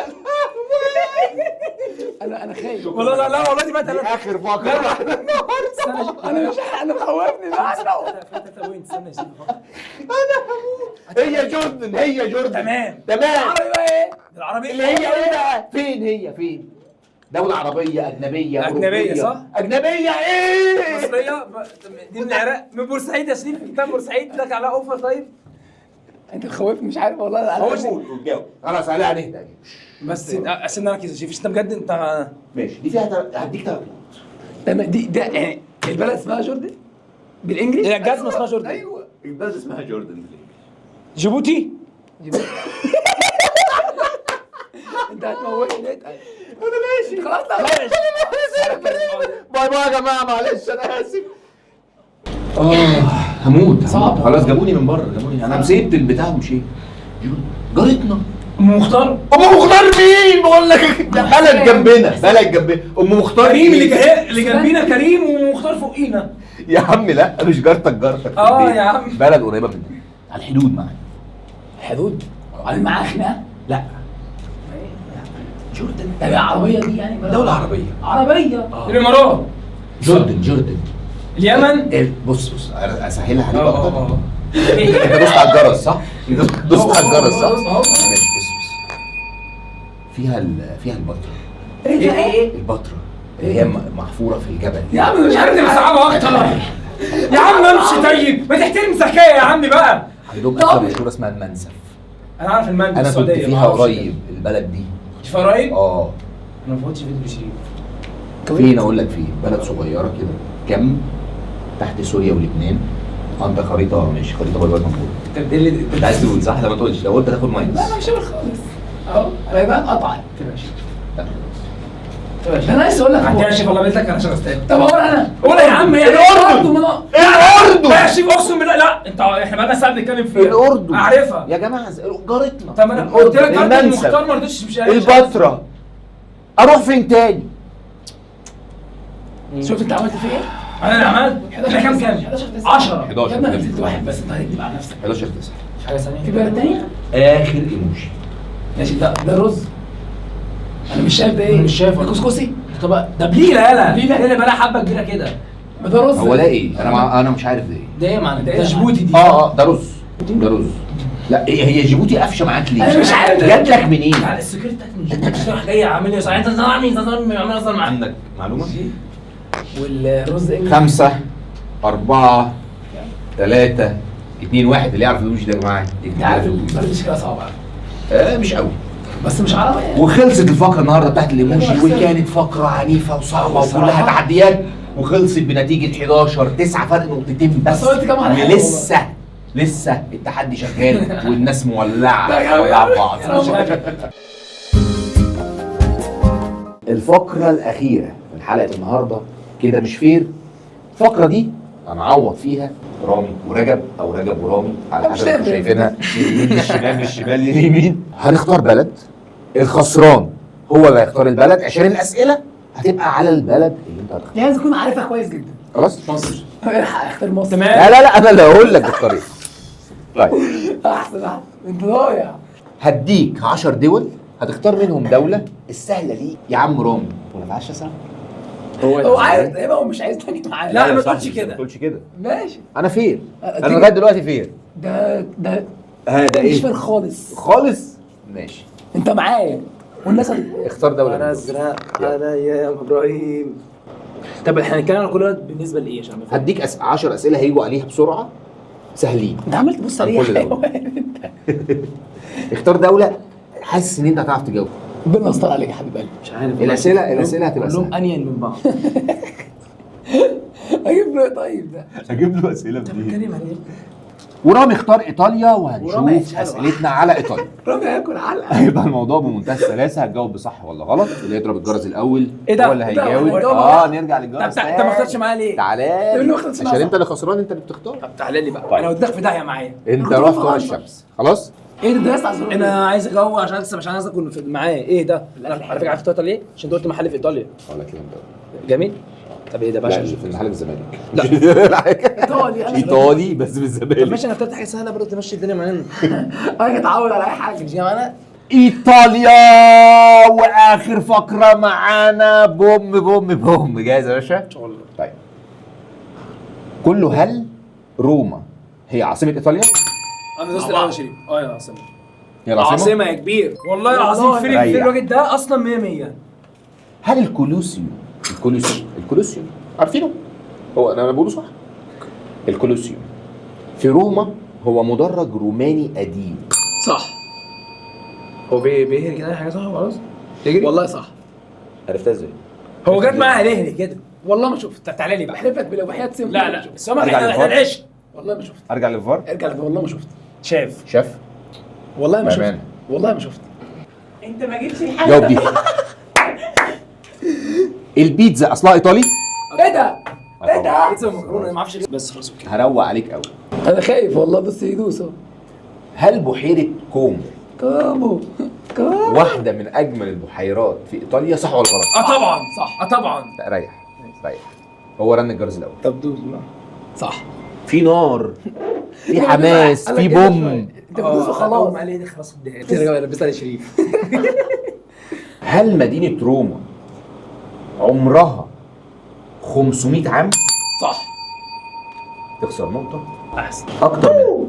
Speaker 4: انا خايف.
Speaker 3: والله لا والله دي بقى
Speaker 1: دي
Speaker 3: ثلاثة.
Speaker 1: اخر فقره.
Speaker 4: انا مش انا مخوفني بقى.
Speaker 3: استنى يا شريف.
Speaker 1: هي جوردن هي جوردن.
Speaker 3: تمام.
Speaker 4: العربي بقى ايه؟
Speaker 3: العربية
Speaker 1: اللي هي ايه بقى؟ فين؟ دولة عربية أجنبية
Speaker 3: أجنبية،
Speaker 1: أوروبية.
Speaker 3: صح؟
Speaker 1: أجنبية إيه؟
Speaker 3: مصرية دي من العراق، من بورسعيد يا شريف. كتاب بورسعيد لك على اوفر. طيب
Speaker 4: انت مخوفني، مش عارف والله.
Speaker 3: هو
Speaker 1: جاوب خلاص عليه عليه.
Speaker 3: بس عشان نركز يا شريف. انت بجد انت
Speaker 1: ماشي دي فيها هديك 3 نقط.
Speaker 4: تمام. ده يعني البلد اسمها جوردن بالانجلش.
Speaker 3: هي الجزمة اسمها جوردن.
Speaker 1: أيوه البلد اسمها جوردن بالإنجليزي.
Speaker 3: جيبوتي.
Speaker 4: انت هتموتني ليه؟
Speaker 1: أنا ماشي
Speaker 4: خلاص لا.
Speaker 1: باي باي يا جماعة معلش أنا آسف. هموت
Speaker 4: صعب.
Speaker 1: خلاص جابوني من بره أنا مسيبت البتاع ومشيت. جارتنا
Speaker 3: ام مختار.
Speaker 1: أم مختار مين؟ بقول لك ده بلد جنبنا أم مختار
Speaker 3: كريم
Speaker 1: إيه؟
Speaker 3: اللي جنبينا كريم ومختار فوقينا.
Speaker 1: يا عم لا مش جارتك في
Speaker 3: اه
Speaker 1: البيت.
Speaker 3: يا عم.
Speaker 1: بلد قريبه مننا على الحدود معانا.
Speaker 4: حدود على معاه خناقه.
Speaker 1: لا جوردن
Speaker 4: طب العربيه دي يعني بلد
Speaker 1: دوله عربيه.
Speaker 4: عربيه.
Speaker 3: الامارات.
Speaker 1: جوردن
Speaker 3: اليمن.
Speaker 1: بص اسهلها عليك
Speaker 3: اه
Speaker 1: اكتر. انت دوست على الجرس صح؟ دوست على الجرس صح؟ ماشي بص فيها البتراء.
Speaker 4: ايه
Speaker 1: البتراء اللي هي محفوره في الجبل.
Speaker 4: يا عم مش عارف
Speaker 3: دي صعبة اكتر. يا عم امشي طيب. ما تحترم ذكاء يا عم بقى.
Speaker 1: عندهم اكله مشهوره اسمها المنسف.
Speaker 3: انا عارف المندي
Speaker 1: انا كنت
Speaker 3: السعودية.
Speaker 1: فيها قريب البلد دي.
Speaker 3: كنت فيها قريب؟
Speaker 1: اه
Speaker 3: انا ما فوتش فيديو شريف.
Speaker 1: فين اقول لك فين؟ بلد صغيره كده جنب تحت سوريا ولبنان. انت خريطه ماشي خريطه باي باي مفروض. انت عايز تقول صح؟ لا ما تقولش لو قلت هتاخد ماينس.
Speaker 4: لا انا مش هقول خالص اهو. انا بقى اتقطعت. انا عايز اقول لك
Speaker 3: عندي يا شيخ والله بيت لك انا عشان استاذ.
Speaker 4: طب اقول انا
Speaker 3: قول يا عم. يعني
Speaker 1: الأردن.
Speaker 3: يا شيخ اقسم بالله. لا انت احنا بقالنا ساعه بنتكلم فيها.
Speaker 1: الأردن.
Speaker 3: اعرفها
Speaker 1: يا جماعه جارتنا.
Speaker 3: طب انا قلت لك
Speaker 1: الأردن.
Speaker 3: جارتك
Speaker 1: المنسف.
Speaker 3: المختار ما رضيتش. مش
Speaker 1: البتراء. اروح فين تاني؟
Speaker 4: شفت انت عملت فيه ايه؟
Speaker 3: انا اللي عملت. احنا كام 10.
Speaker 1: 11.
Speaker 4: يا ابني انا نزلت واحد بس. انت هتكذب على نفسك.
Speaker 1: 11 9
Speaker 3: مش حاجه ثانيه.
Speaker 4: في بلد تانية؟
Speaker 1: اخر ايموجي.
Speaker 4: ماشي. ده رز. انا مش شايف ده ايه؟
Speaker 3: مش شايف.
Speaker 4: ده كسكسي.
Speaker 3: طب ده بليله يالا.
Speaker 4: بليلة.
Speaker 3: بقى لها حبه كبيره كده.
Speaker 4: ما ده رز.
Speaker 1: هو ده ايه؟ انا مش عارف ده ايه.
Speaker 3: ده ايه معنى؟
Speaker 4: ده
Speaker 3: ده
Speaker 4: إيه
Speaker 3: جيبوتي دي.
Speaker 1: ده رز. ده رز. لا هي جيبوتي قافشه معاك ليه؟
Speaker 4: أنا مش عارف.
Speaker 1: جات لك منين؟
Speaker 3: يعني السكرتات من جيبوتي راح جاي عامل لي صحيح. انت عامل اصلا معاك.
Speaker 1: عندك معلومه؟
Speaker 4: والرز ايه؟
Speaker 1: 5 4 3 2 1 اللي يعرف الايموجي ده يا جماعه.
Speaker 4: انت عارف البلد مش كده صعبه.
Speaker 1: مش قوي.
Speaker 4: بس مش عربي يعني.
Speaker 1: وخلصت الفقره النهارده بتاعت الايموجي وكانت فقره عنيفه وصعبه وكلها تحديات وخلصت بنتيجه 11 9 فرق نقطتين بس.
Speaker 4: بس قلت كام واحد حلو
Speaker 1: لسه التحدي شغال والناس مولعه
Speaker 4: لا
Speaker 1: مع بعض. الفقره الاخيره من حلقه النهارده كده مش فير. الفقره دي هنعوض فيها رامي ورجب او رجب ورامي على حسب ما شايفينها. يمين للشمال من الشمال لليمين. هنختار بلد. الخسران هو اللي هيختار البلد عشان الاسئله هتبقى على البلد اللي انت هتختار.
Speaker 4: لازم تكون عارفها كويس جدا.
Speaker 1: خلاص
Speaker 3: مصر.
Speaker 4: اختار مصر.
Speaker 3: تمام.
Speaker 1: لا لا لا انا اللي هقول لك الطريقه. طيب
Speaker 4: احسن انت ضايع.
Speaker 1: هديك 10 دول هتختار منهم دوله السهله ليك يا عم رامي. ولا تعالش اسال
Speaker 4: هو عايز تبقى هو مش عايز تاني معاه.
Speaker 3: لا، ما
Speaker 1: يا
Speaker 3: تقولش
Speaker 1: صاحبي،
Speaker 3: كده.
Speaker 1: ما تقولش كده.
Speaker 4: ماشي.
Speaker 1: انا فين؟ انا
Speaker 4: تيجي-
Speaker 1: لغايه دلوقتي فين؟
Speaker 4: ده
Speaker 1: ده
Speaker 4: مش فاهم خالص.
Speaker 1: خالص. ماشي
Speaker 4: انت معايا والناس
Speaker 1: اختار دوله
Speaker 3: انا
Speaker 1: منهم.
Speaker 3: ازرق انا يا ابراهيم. طب احنا هنتكلم على كل واحد بالنسبه لايه عشان نفهم.
Speaker 1: هديك 10 اسئله هيجوا عليها بسرعه سهلين.
Speaker 4: انت عمال تبص عليه
Speaker 1: عن كل
Speaker 4: يا
Speaker 1: دولة.
Speaker 4: حيوان.
Speaker 1: اختار دوله حاسس ان انت هتعرف تجاوب.
Speaker 4: ربنا يستر عليك يا حبيب قلبي.
Speaker 3: مش عارف
Speaker 1: الاسئله هتبقى
Speaker 3: كلهم
Speaker 1: سهله.
Speaker 3: انيل من بعض.
Speaker 4: اجيب له ايه طيب ده؟
Speaker 1: هجيب له اسئله
Speaker 3: انت بتتكلم عن ايه؟
Speaker 1: ورامي اختار ايطاليا
Speaker 3: ورامي
Speaker 1: وهنشوف
Speaker 3: هيتشال.
Speaker 1: اسئلتنا على ايطاليا.
Speaker 4: رامي هياكل علقه.
Speaker 1: هيبقى الموضوع بمنتهى السلاسه، هتجاوب بصح ولا غلط، اللي يضرب الجرس الاول
Speaker 3: إيه ده؟
Speaker 1: هو اللي
Speaker 4: إيه ده؟
Speaker 1: هيجاوب.
Speaker 4: هو ده؟
Speaker 1: نرجع
Speaker 3: طب
Speaker 1: للجرس.
Speaker 3: انت ما اخترتش معايا ليه؟
Speaker 1: تعالى
Speaker 4: لأنه اختار اسمها
Speaker 1: عشان
Speaker 4: صح.
Speaker 1: انت اللي خسران، انت اللي بتختار.
Speaker 3: طب تعالى لي بقى.
Speaker 1: طيب.
Speaker 3: انا وداك في داهيه معايا.
Speaker 1: انت
Speaker 4: أنا
Speaker 1: رحت
Speaker 4: كنت
Speaker 1: ورا
Speaker 4: بفكر.
Speaker 1: الشمس خلاص.
Speaker 4: ايه ده دايس على الزرار؟
Speaker 3: انا عايز اجاوب عشان اكسب، عشان عايز اكون معايا. ايه ده؟ انا على فكره عارف ايطاليا ليه؟ عشان انت قلت محل في ايطاليا.
Speaker 1: ولا كلام ده.
Speaker 3: جميل. طب ايه ده
Speaker 1: لا
Speaker 3: باشا؟
Speaker 1: في المحل في الزمالك.
Speaker 3: لا.
Speaker 4: ايطالي انا
Speaker 1: ايطالي بس
Speaker 3: طب
Speaker 1: بالزمالك.
Speaker 3: ماشي، انا اخترت حاجه سهله برضه تمشي الدنيا معانا.
Speaker 4: انا اتعود على اي حاجه.
Speaker 3: مش جاي معانا.
Speaker 1: ايطاليا واخر فقره معانا. بوم بوم بوم. جاهز يا باشا؟
Speaker 3: ان شاء الله.
Speaker 1: طيب كله هل روما هي عاصمه ايطاليا؟
Speaker 3: انا دوست الاول يا شريف. اه يا عاصمه.
Speaker 1: هي العاصمه؟
Speaker 3: عاصمه يا كبير. والله العظيم
Speaker 4: والله.
Speaker 3: فيلم
Speaker 1: ريح.
Speaker 3: الراجل ده اصلا 100 100.
Speaker 1: هل الكولوسيوم عارفينه؟ هو انا بقوله صح؟ الكولوسيوم في روما هو مدرج روماني قديم.
Speaker 4: صح.
Speaker 3: هو بيهري كده حاجه صح وخلاص. تجري.
Speaker 4: والله صح.
Speaker 1: عرفتها ازاي؟
Speaker 3: هو جت معايا ليه كده.
Speaker 4: والله ما شفت.
Speaker 3: طب تعالى لي بقى.
Speaker 4: بحلف لك بالله وحياة سيف.
Speaker 3: لا لا بس هم
Speaker 1: ارجع
Speaker 3: احنا
Speaker 1: للفار.
Speaker 3: العشق.
Speaker 4: والله ما شفت.
Speaker 1: ارجع للفار.
Speaker 4: ارجع لك والله ما شفت.
Speaker 3: شاف.
Speaker 1: شاف
Speaker 4: والله ما شفت.
Speaker 1: بأمانة.
Speaker 4: والله ما شفت.
Speaker 3: انت ما جبتش الحاجه.
Speaker 1: جاوب دي. البيتزا اصلها ايطالي؟
Speaker 4: ايه ده؟ ايه ده؟
Speaker 3: بيتزا ومكرونه ما اعرفش بس خلاص اوكي.
Speaker 1: هروق عليك قوي.
Speaker 4: انا خايف والله بس يدوس اهو.
Speaker 1: هل بحيره كومو
Speaker 4: كامو كامو.
Speaker 1: واحده من اجمل البحيرات في ايطاليا، صح ولا غلط؟
Speaker 3: طبعا
Speaker 4: صح.
Speaker 3: طبعا.
Speaker 1: لا ريح ريح. هو رن الجرس الاول.
Speaker 3: طب دوس بقى.
Speaker 4: صح.
Speaker 1: في نار، في حماس، في بوم.
Speaker 4: انت بتدوس وخلاص.
Speaker 3: عليه دي خلاص اديها لي. لبسها لشريف.
Speaker 1: هل مدينه روما عمرها 500 عام؟
Speaker 4: صح.
Speaker 1: تخسر نقطه.
Speaker 3: احسن.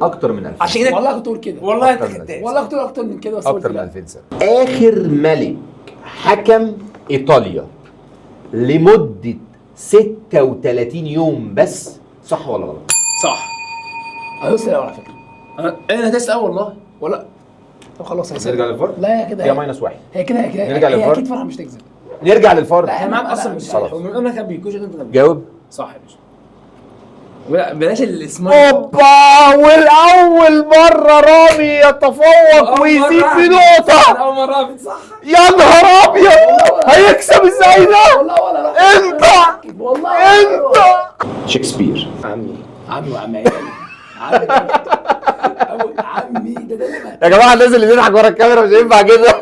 Speaker 1: اكتر من 2000
Speaker 3: عشان كده
Speaker 4: والله كنت اقول كده.
Speaker 3: والله انت
Speaker 1: أكتر من
Speaker 3: كداب.
Speaker 4: والله كنت اقول اكتر من كده بس قلت
Speaker 1: اكتر من
Speaker 4: لا.
Speaker 1: 2000 سنه. اخر ملك حكم ايطاليا لمده 36 يوم بس، صح ولا غلط؟
Speaker 3: صح.
Speaker 4: هدوس الاول على فكره.
Speaker 3: انا هتسال والله.
Speaker 4: ولا طب خلاص هي
Speaker 1: نرجع للفار؟
Speaker 4: لا هي كده
Speaker 1: هي ماينس واحد.
Speaker 4: هي كده هي كده
Speaker 1: نرجع
Speaker 4: هي
Speaker 1: للفار؟
Speaker 4: اكيد فرحه مش تكذب.
Speaker 1: نرجع للفار.
Speaker 4: لا،
Speaker 3: احنا معاك
Speaker 4: لا،
Speaker 3: اصلا
Speaker 4: لا،
Speaker 3: مش
Speaker 4: لا.
Speaker 3: صالح. ومن كان بيكوش انت
Speaker 1: جاوب.
Speaker 3: صح يا باشا. بلاش الاسم.
Speaker 1: اوبا، والاول مره رامي يتفوق ويزيد بنقطه.
Speaker 3: اول مره صح.
Speaker 1: يا نهار ابيض، هيكسب ازاي ده؟
Speaker 4: والله ولا
Speaker 1: انت
Speaker 4: والله
Speaker 1: انت شكسبير.
Speaker 3: عمي.
Speaker 4: عمي وعمي عمي عمي ده
Speaker 1: يا جماعه الناس اللي بيضحك ورا الكاميرا مش هينفع كده.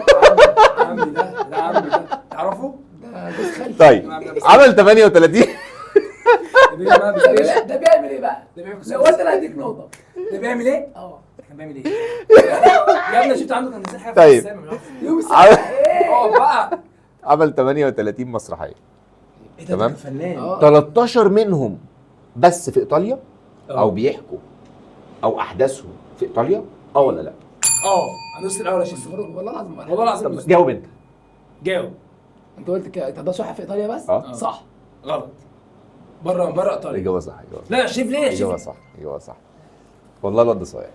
Speaker 3: عمي ده عمي ده تعرفه؟
Speaker 4: ده جوز خالتي.
Speaker 1: طيب عمل 38.
Speaker 4: ده بيعمل ايه بقى؟ لو قلت انا هديك نقطه.
Speaker 3: ده بيعمل ايه؟
Speaker 4: اه
Speaker 3: كان بيعمل ايه؟ يا ابني شفت عنده كان نزل حاجه
Speaker 1: طيب.
Speaker 3: في السما.
Speaker 4: يوم
Speaker 1: عمل-
Speaker 4: السبت ايه؟
Speaker 3: بقى
Speaker 1: عمل 38 مسرحيه.
Speaker 3: ايه ده؟
Speaker 1: تمام.
Speaker 3: ده فنان.
Speaker 4: اه
Speaker 1: 13 منهم بس في ايطاليا،
Speaker 3: اه.
Speaker 1: او بيحكوا او احداثهم في ايطاليا، ولا لا؟
Speaker 3: هندوس الاول يا شريف.
Speaker 4: والله العظيم
Speaker 3: والله العظيم
Speaker 1: طب
Speaker 3: دوس.
Speaker 1: جاوب انت.
Speaker 3: جاوب.
Speaker 4: انت قلت كده ده صح في ايطاليا بس؟
Speaker 1: اه.
Speaker 4: صح.
Speaker 3: غلط. بره ايطاليا.
Speaker 1: اجابه صح، اجابه صح.
Speaker 3: لا يا شريف ليه يا
Speaker 1: اجابه
Speaker 3: شريف؟
Speaker 1: صح، اجابه صح. والله الواد ده صايع.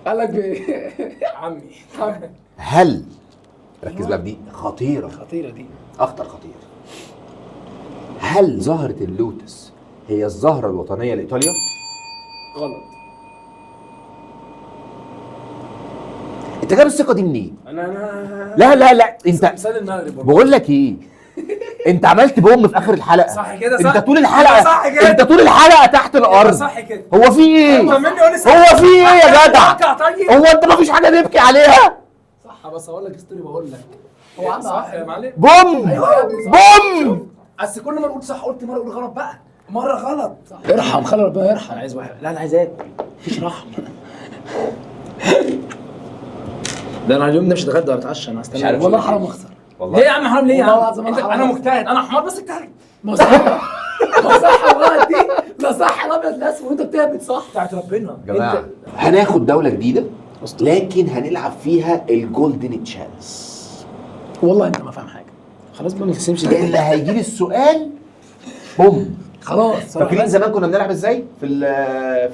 Speaker 4: قال لك
Speaker 3: عمي.
Speaker 1: هل ركز بقى في دي خطيره،
Speaker 4: خطيره دي.
Speaker 1: اخطر خطيره. هل زهره اللوتس هي الزهره الوطنيه لايطاليا؟
Speaker 3: غلط.
Speaker 1: انت جايب الثقه دي منين؟
Speaker 3: انا
Speaker 1: لا لا لا انت
Speaker 3: مثال المغرب برضه.
Speaker 1: بقول لك ايه، انت عملت بوم في اخر الحلقه.
Speaker 3: صح كده صح.
Speaker 1: انت طول الحلقه
Speaker 3: صح كده.
Speaker 1: انت طول الحلقه تحت الارض.
Speaker 3: صح كده.
Speaker 1: هو في ايه؟
Speaker 3: طمني قول لي صح.
Speaker 1: هو في ايه يا جدع؟
Speaker 3: توقع طيب.
Speaker 1: هو انت مفيش حاجه نبكي عليها؟
Speaker 3: صح بس اقول لك ستوري بقول لك.
Speaker 4: هو عنده
Speaker 3: صح يا معلم.
Speaker 2: بوم بوم.
Speaker 3: بس كل ما نقول صح قلت مره اقول غلط بقى، مره غلط.
Speaker 4: ارحم، خلي ربنا يرحم.
Speaker 3: انا عايز واحد، لا انا عايز اكل، مفيش رحمه. ده انا اليوم ده مش هتغدى ولا اتعشى، انا هستنى.
Speaker 1: مش عارف
Speaker 4: والله
Speaker 1: شو
Speaker 4: حرام
Speaker 1: إيه.
Speaker 4: اخسر.
Speaker 1: والله
Speaker 3: ليه يا عم حرام؟ ليه يا
Speaker 4: والله
Speaker 3: عم؟
Speaker 4: العظيم أنا حرام.
Speaker 3: انا مجتهد، انا حمار بس اجتهد.
Speaker 4: ما صح ما صح وغلط دي، لا صح الابيض لا اسود وانت بتهبط صح.
Speaker 3: بتاعت ربنا
Speaker 1: يا جماعه هناخد دوله جديده لكن هنلعب فيها الجولدن تشانس.
Speaker 4: والله انت ما فاهم حاجه.
Speaker 3: خلاص بقى ما تسيبش
Speaker 1: اللي هيجي لي السؤال بوم.
Speaker 4: خلاص
Speaker 1: فاكرين زمان كنا بنلعب ازاي في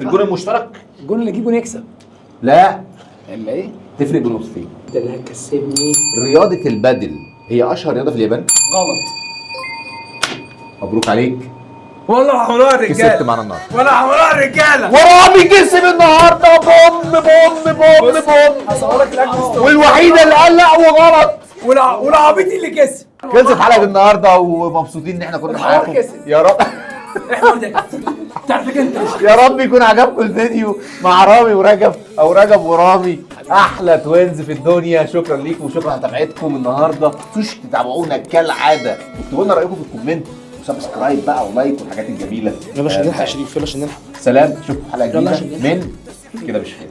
Speaker 1: الجون المشترك؟
Speaker 4: الجون اللي يجيبه نكسب.
Speaker 1: لا
Speaker 4: الا ايه؟
Speaker 1: تفرق بنقطتين.
Speaker 4: انت اللي هتكسبني.
Speaker 1: رياضه البادل هي اشهر رياضه في اليابان.
Speaker 4: غلط.
Speaker 1: مبروك عليك،
Speaker 3: والله حمار
Speaker 1: كسبت
Speaker 3: الرجاله،
Speaker 1: معانا النهارده.
Speaker 3: ولا حمار الرجاله.
Speaker 2: ورامي كسب النهارده. بوم بوم بوم بوم.
Speaker 3: هصورك الاكل
Speaker 2: والوحيده اللي قال لا وغلط.
Speaker 3: والعبيط اللي كسب.
Speaker 1: خلصت حلقه النهارده ومبسوطين ان احنا كنا
Speaker 4: الحوار
Speaker 1: معاكم.
Speaker 4: كسب.
Speaker 1: يا رب
Speaker 3: احنا اللي كسب.
Speaker 4: تعرف انت
Speaker 1: يا رب يكون عجبكم الفيديو مع رامي ورجب او رجب ورامي، احلى توينز في الدنيا. شكرا ليكم وشكرا على متابعتكم النهارده. ما تنسوش تتابعونا كالعاده واكتبوا لنا رايكم في الكومنت وسبسكرايب بقى ولايك والحاجات الجميله.
Speaker 3: يلا عشان نلحق يا شريف، يلا عشان نلحق.
Speaker 1: سلام، اشوفكم في حلقه
Speaker 4: يلا
Speaker 1: جديده
Speaker 4: عشان نلحق.
Speaker 1: من كده مش فاهم.